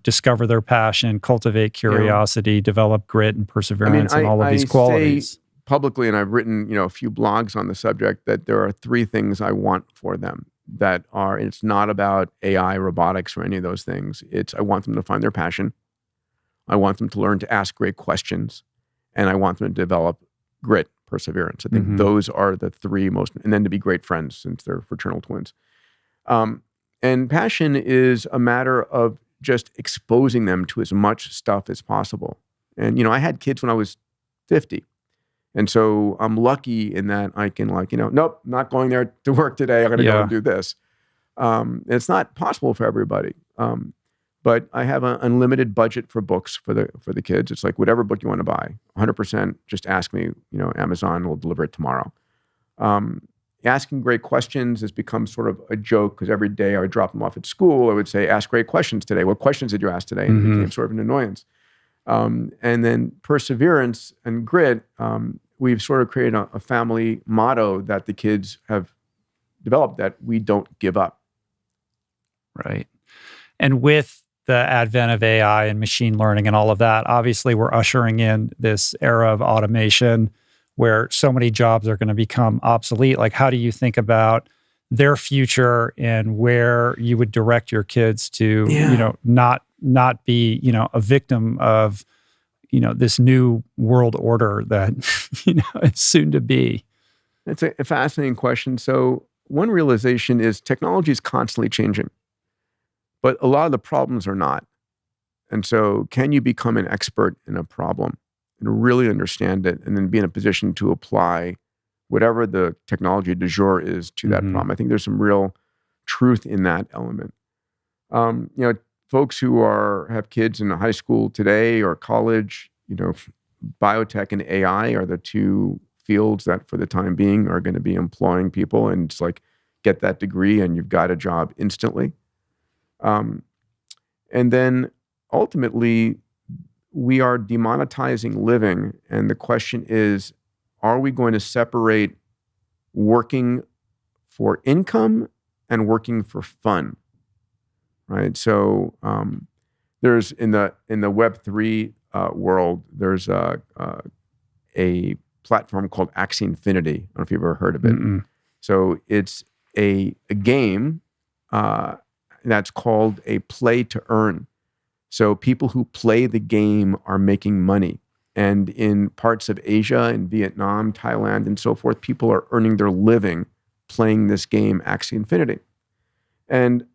Speaker 2: discover their passion, cultivate curiosity, develip grit and perseverance, and all of these qualities?
Speaker 1: Say publicly, and I've written, a few blogs on the subject, that there are three things I want for them. It's not about AI, robotics, or any of those things. I want them to find their passion. I want them to learn to ask great questions, and I want them to develop grit, perseverance. I think those are the three most, and then to be great friends, since they're fraternal twins. And passion is a matter of just exposing them to as much stuff as possible. And, I had kids when I was 50. And so I'm lucky in that I can, nope, not going there to work today. I'm going to go and do this. It's not possible for everybody. But I have an unlimited budget for books for the kids. It's like, whatever book you want to buy, 100%, just ask me. Amazon will deliver it tomorrow. Asking great questions has become sort of a joke, because every day I would drop them off at school. I would say, ask great questions today. What questions did you ask today? And it became sort of an annoyance. And then perseverance and grit, we've sort of created a family motto that the kids have developed, that we don't give up.
Speaker 2: Right. And with the advent of AI and machine learning and all of that, obviously we're ushering in this era of automation where so many jobs are going to become obsolete. Like, how do you think about their future and where you would direct your kids to, not be, a victim of this new world order that, is soon to be?
Speaker 1: It's a fascinating question. So one realization is technology is constantly changing, but a lot of the problems are not. And so can you become an expert in a problem and really understand it and then be in a position to apply whatever the technology du jour is to that problem? I think there's some real truth in that element. Folks who have kids in high school today or college, biotech and AI are the two fields that for the time being are going to be employing people, and it's like, get that degree and you've got a job instantly. And then ultimately, we are demonetizing living. And the question is, are we going to separate working for income and working for fun? Right. So there's in the Web3 world, there's a platform called Axie Infinity. I don't know if you've ever heard of it. So it's a game that's called a play to earn. So people who play the game are making money. And in parts of Asia, in Vietnam, Thailand, and so forth, people are earning their living playing this game, Axie Infinity. And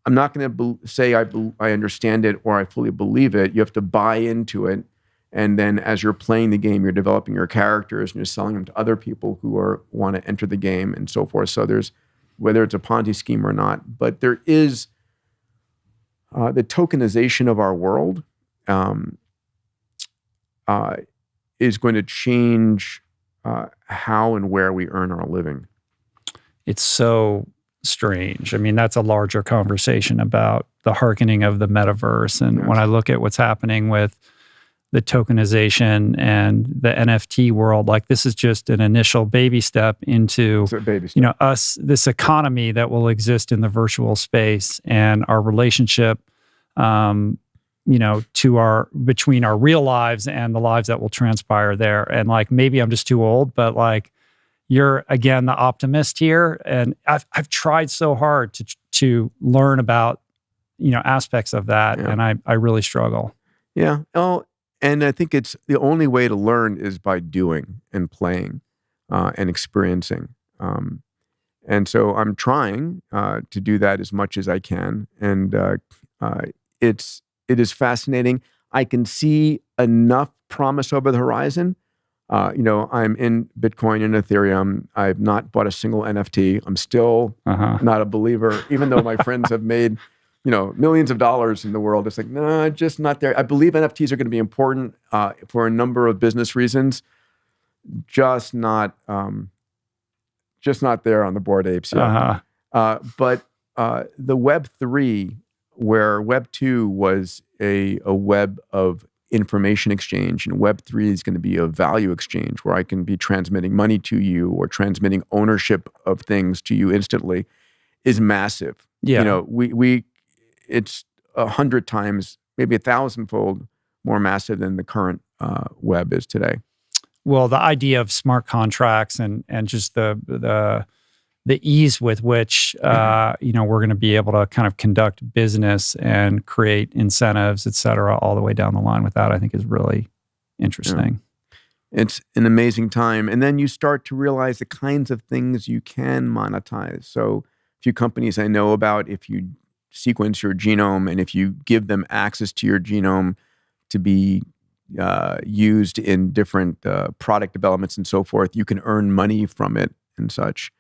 Speaker 1: I'm not going to say I understand it or I fully believe it. You have to buy into it. And then as you're playing the game, you're developing your characters and you're selling them to other people who want to enter the game and so forth. So there's, whether it's a Ponzi scheme or not, but there is the tokenization of our world is going to change how and where we earn our living.
Speaker 2: It's so strange. I mean, that's a larger conversation about the hearkening of the metaverse. And when I look at what's happening with the tokenization and the NFT world, like this is just an initial baby step into, this economy that will exist in the virtual space and our relationship, between our real lives and the lives that will transpire there. And like, maybe I'm just too old, but like, you're again the optimist here, and I've tried so hard to learn about aspects of that, and I really struggle.
Speaker 1: Yeah. Oh, and I think it's the only way to learn is by doing and playing and experiencing. And so I'm trying to do that as much as I can, and it is fascinating. I can see enough promise over the horizon. I'm in Bitcoin and Ethereum. I've not bought a single NFT. I'm still not a believer, even though my friends have made, millions of dollars in the world. It's like, no, just not there. I believe NFTs are going to be important for a number of business reasons, just not there on the Bored Apes yet. But the Web3, where Web2 was a web of information exchange, and Web3 is going to be a value exchange where I can be transmitting money to you or transmitting ownership of things to you instantly, is massive.
Speaker 2: Yeah.
Speaker 1: It's 100 times, maybe 1,000-fold more massive than the current web is today.
Speaker 2: Well, the idea of smart contracts and just the ease with which we're going to be able to kind of conduct business and create incentives, et cetera, all the way down the line with that, I think is really interesting.
Speaker 1: Yeah. It's an amazing time. And then you start to realize the kinds of things you can monetize. So a few companies I know about, if you sequence your genome and if you give them access to your genome to be used in different product developments and so forth, you can earn money from it and such.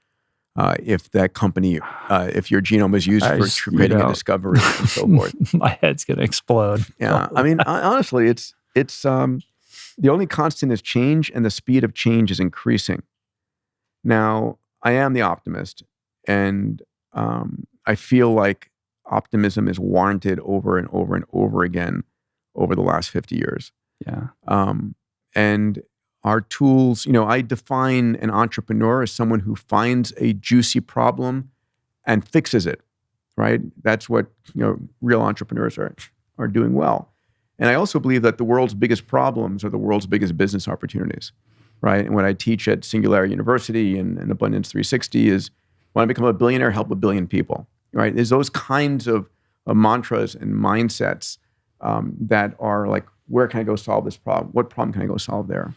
Speaker 1: If that company, if your genome is used for creating a discovery and so forth.
Speaker 2: My head's going to explode.
Speaker 1: Yeah. I mean, honestly, it's the only constant is change, and the speed of change is increasing. Now, I am the optimist, and I feel like optimism is warranted over and over and over again over the last 50 years.
Speaker 2: Yeah.
Speaker 1: And our tools, I define an entrepreneur as someone who finds a juicy problem and fixes it, right? That's what, real entrepreneurs are doing well. And I also believe that the world's biggest problems are the world's biggest business opportunities, right? And what I teach at Sinclair University and Abundance 360 is, when I become a billionaire, help a billion people, right? There's those kinds of mantras and mindsets that are like where can I go solve this problem? What problem can I go solve there?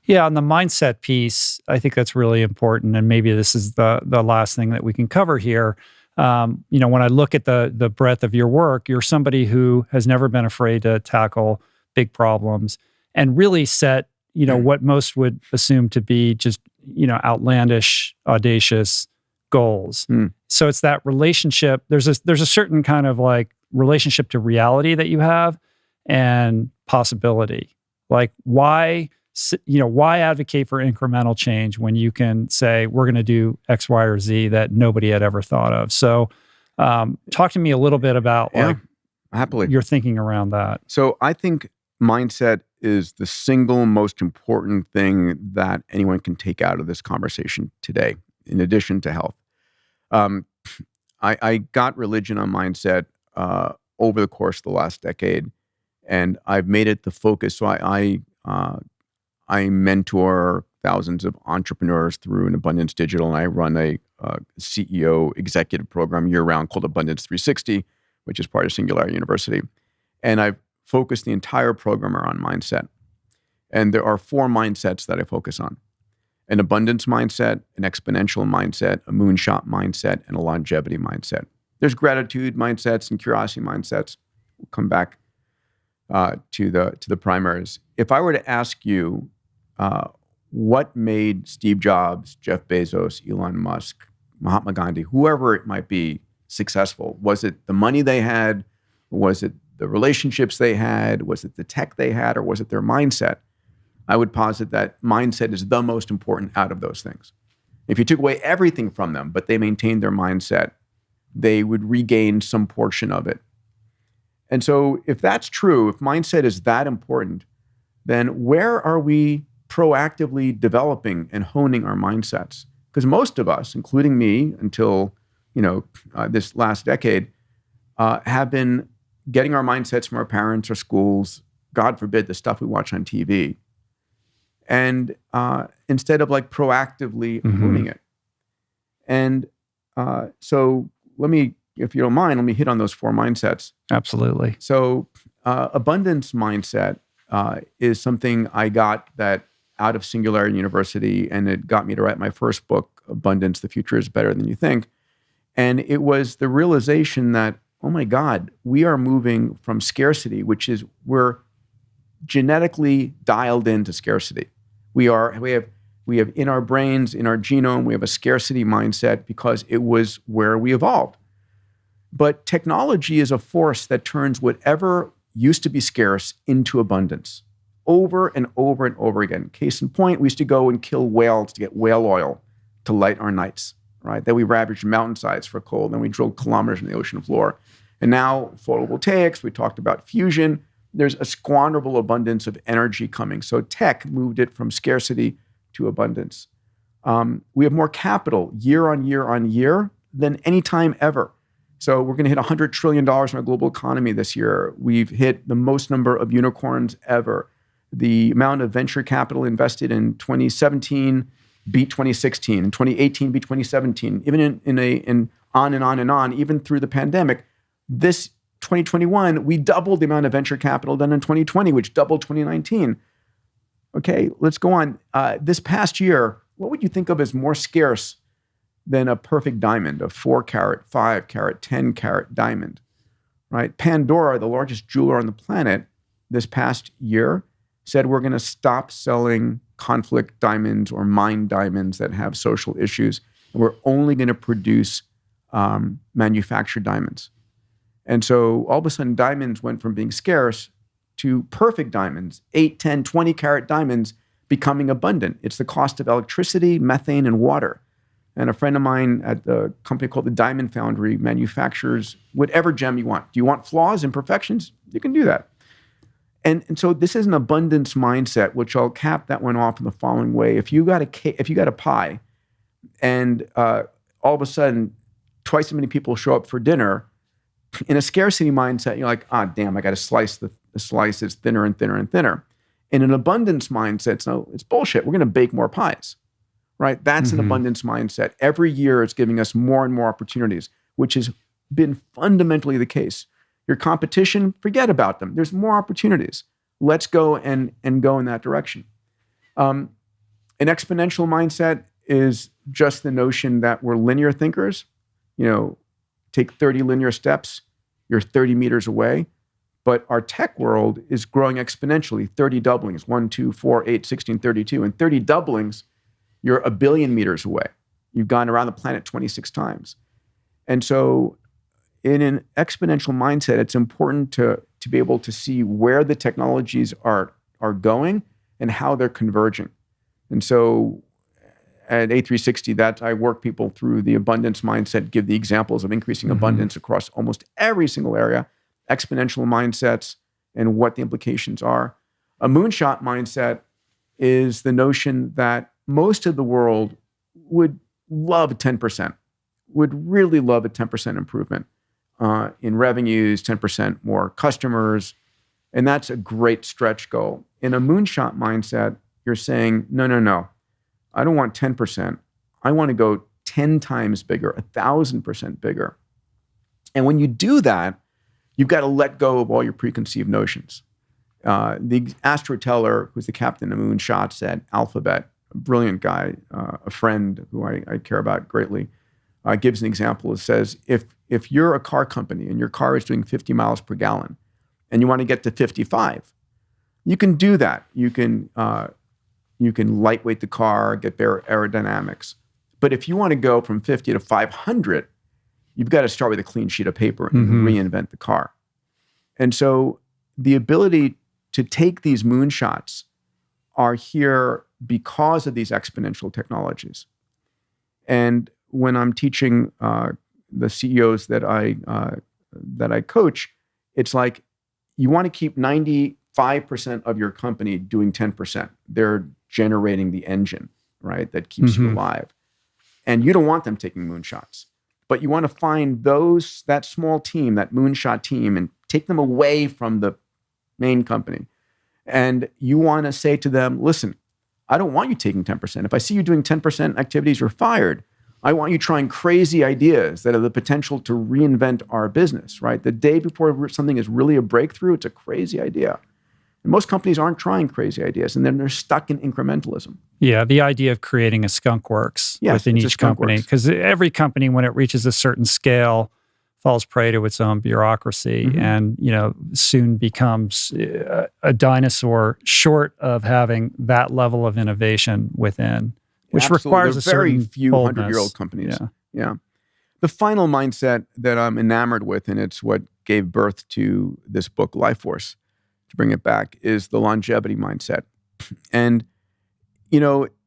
Speaker 2: Yeah, on the mindset piece, I think that's really important. And maybe this is the last thing that we can cover here. When I look at the breadth of your work, you're somebody who has never been afraid to tackle big problems and really set, what most would assume to be just, outlandish, audacious goals. So it's that relationship. There's a certain kind of like relationship to reality that you have and possibility. Like why advocate for incremental change when you can say we're going to do X, Y, or Z that nobody had ever thought of? So talk to me a little bit about
Speaker 1: happily
Speaker 2: your thinking around that.
Speaker 1: So I think mindset is the single most important thing that anyone can take out of this conversation today, in addition to health. I got religion on mindset over the course of the last decade, and I've made it the focus. So I mentor thousands of entrepreneurs through an Abundance Digital, and I run a CEO executive program year-round called Abundance 360, which is part of Sinclair University. And I've focused the entire program around mindset. And there are 4 mindsets that I focus on: an abundance mindset, an exponential mindset, a moonshot mindset, and a longevity mindset. There's gratitude mindsets and curiosity mindsets. We'll come back to the primaries. If I were to ask you what made Steve Jobs, Jeff Bezos, Elon Musk, Mahatma Gandhi, whoever it might be, successful, was it the money they had? Was it the relationships they had? Was it the tech they had? Or was it their mindset? I would posit that mindset is the most important out of those things. If you took away everything from them, but they maintained their mindset, they would regain some portion of it. And so if that's true, if mindset is that important, then where are we proactively developing and honing our mindsets? Because most of us, including me until this last decade, have been getting our mindsets from our parents or schools, God forbid, the stuff we watch on TV. And instead of like proactively honing it. And so let me, if you don't mind, let me hit on those 4 mindsets.
Speaker 2: Absolutely.
Speaker 1: So abundance mindset is something I got that out of Sinclair University, and it got me to write my first book, Abundance, The Future is Better Than You Think. And it was the realization that, oh my God, we are moving from scarcity, which is we're genetically dialed into scarcity. We have in our brains, in our genome, we have a scarcity mindset because it was where we evolved. But technology is a force that turns whatever used to be scarce into abundance over and over and over again. Case in point, we used to go and kill whales to get whale oil to light our nights, right? Then we ravaged mountainsides for coal. Then we drilled kilometers in the ocean floor. And now photovoltaics, we talked about fusion. There's a squanderable abundance of energy coming. So tech moved it from scarcity to abundance. We have more capital year on year on year than any time ever. So we're going to hit $100 trillion in our global economy this year. We've hit the most number of unicorns ever. The amount of venture capital invested in 2017 beat 2016, and 2018 beat 2017. Even in on and on and on, even through the pandemic, this 2021, we doubled the amount of venture capital done in 2020, which doubled 2019. Okay, let's go on. This past year, what would you think of as more scarce than a perfect diamond, a 4-carat, 5-carat, 10-carat diamond, right? Pandora, the largest jeweler on the planet, this past year said we're going to stop selling conflict diamonds or mined diamonds that have social issues, and we're only going to produce manufactured diamonds. And so all of a sudden, diamonds went from being scarce to perfect diamonds, 8, 10, 20-carat diamonds becoming abundant. It's the cost of electricity, methane, and water. And a friend of mine at the company called the Diamond Foundry manufactures whatever gem you want. Do you want flaws, imperfections? You can do that. And so this is an abundance mindset, which I'll cap that one off in the following way. If you got a pie, and all of a sudden twice as many people show up for dinner, in a scarcity mindset, you're like, damn, I got to slice the slices thinner and thinner and thinner. In an abundance mindset, so it's bullshit. We're going to bake more pies, right? That's an abundance mindset. Every year, it's giving us more and more opportunities, which has been fundamentally the case. Your competition, forget about them. There's more opportunities. let's go and go in that direction. An exponential mindset is just the notion that we're linear thinkers. Take 30 linear steps, you're 30 meters away. But our tech world is growing exponentially, 30 doublings, 1, 2, 4, 8, 16, 32. And 30 doublings, you're a billion meters away. You've gone around the planet 26 times. And so in an exponential mindset, it's important to be able to see where the technologies are going and how they're converging. And so at A360, that I work people through the abundance mindset, give the examples of increasing abundance across almost every single area, exponential mindsets, and what the implications are. A moonshot mindset is the notion that most of the world would love 10%, would really love a 10% improvement in revenues, 10% more customers, and that's a great stretch goal. In a moonshot mindset, you're saying, no. I don't want 10%. I want to go 10 times bigger, 1,000% bigger. And when you do that, you've got to let go of all your preconceived notions. The astroteller, who's the captain of moonshots at Alphabet, a brilliant guy, a friend who I care about greatly, gives an example. It says, if you're a car company and your car is doing 50 miles per gallon and you want to get to 55, you can do that. You can lightweight the car, get better aerodynamics. But if you want to go from 50 to 500, you've got to start with a clean sheet of paper and reinvent the car. And so the ability to take these moonshots are here because of these exponential technologies. And when I'm teaching the CEOs that I coach, it's like you want to keep 95% of your company doing 10%. They're generating the engine, right, that keeps you alive. And you don't want them taking moonshots. But you want to find that small team, that moonshot team, and take them away from the main company. And you want to say to them, listen, I don't want you taking 10%. If I see you doing 10% activities, you're fired. I want you trying crazy ideas that have the potential to reinvent our business, right? The day before something is really a breakthrough, it's a crazy idea. And most companies aren't trying crazy ideas, and then they're stuck in incrementalism.
Speaker 2: Yeah, the idea of creating a skunk works within each company, because every company, when it reaches a certain scale, falls prey to its own bureaucracy and soon becomes a dinosaur short of having that level of innovation within, which requires a certain
Speaker 1: very few
Speaker 2: boldness.
Speaker 1: 100-year-old companies. Yeah. The final mindset that I'm enamored with, and it's what gave birth to this book, Life Force, to bring it back, is the longevity mindset. And,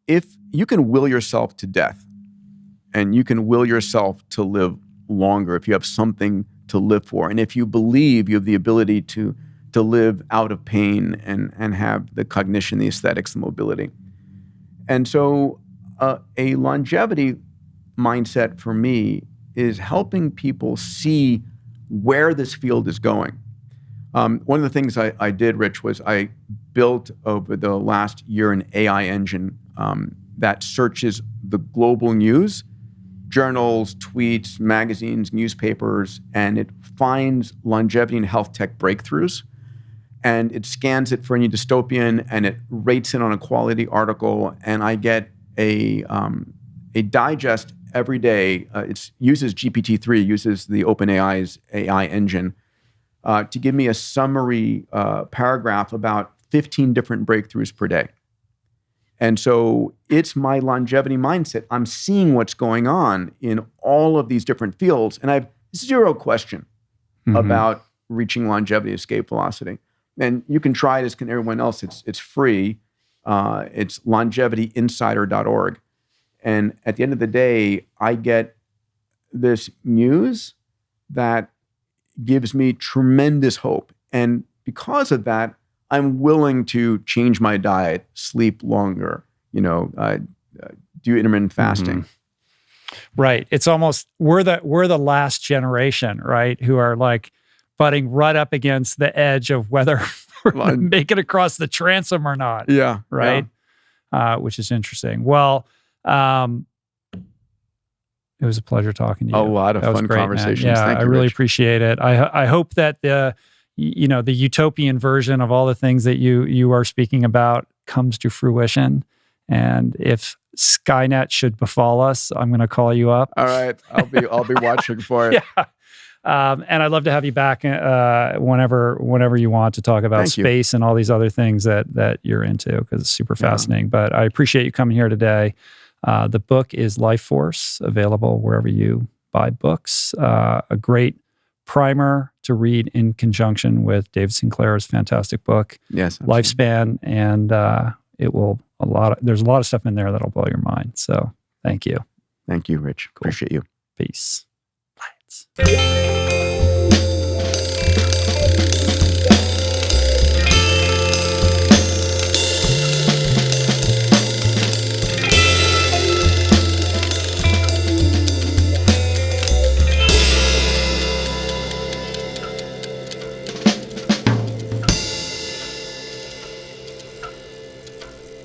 Speaker 1: if you can will yourself to death and you can will yourself to live longer, if you have something to live for, and if you believe you have the ability to live out of pain and have the cognition, the aesthetics, the mobility. And so a longevity mindset for me is helping people see where this field is going. One of the things I did, Rich, was I built over the last year an AI engine that searches the global news, journals, tweets, magazines, newspapers, and it finds longevity and health tech breakthroughs. And it scans it for any dystopian, and it rates it on a quality article. And I get a digest every day. It uses GPT-3, uses the OpenAI's AI engine to give me a summary paragraph about 15 different breakthroughs per day. And so it's my longevity mindset. I'm seeing what's going on in all of these different fields, and I have zero question about reaching longevity escape velocity. And you can try it, as can everyone else. It's free. It's longevityinsider.org. And at the end of the day, I get this news that gives me tremendous hope. And because of that, I'm willing to change my diet, sleep longer, do intermittent fasting.
Speaker 2: Right. It's almost, we're the last generation, right, who are like butting right up against the edge of whether we're going to make it across the transom or not.
Speaker 1: Yeah.
Speaker 2: Right.
Speaker 1: Yeah.
Speaker 2: Which is interesting. Well, it was a pleasure talking to you.
Speaker 1: A lot of fun
Speaker 2: great,
Speaker 1: conversations.
Speaker 2: man. Yeah,
Speaker 1: Thank you,
Speaker 2: I really
Speaker 1: Rich.
Speaker 2: appreciate it. I hope that the utopian version of all the things that you are speaking about comes to fruition. And if Skynet should befall us, I'm going to call you up.
Speaker 1: All right, I'll be watching for it.
Speaker 2: Yeah. And I'd love to have you back whenever you want to talk about space and all these other things that you're into, because it's super fascinating. But I appreciate you coming here today. The book is Life Force, available wherever you buy books. A great primer to read in conjunction with David Sinclair's fantastic book, Lifespan, and there's a lot of stuff in there that'll blow your mind. So thank you.
Speaker 1: Thank you, Rich. Cool. Appreciate you.
Speaker 2: Peace. Lights.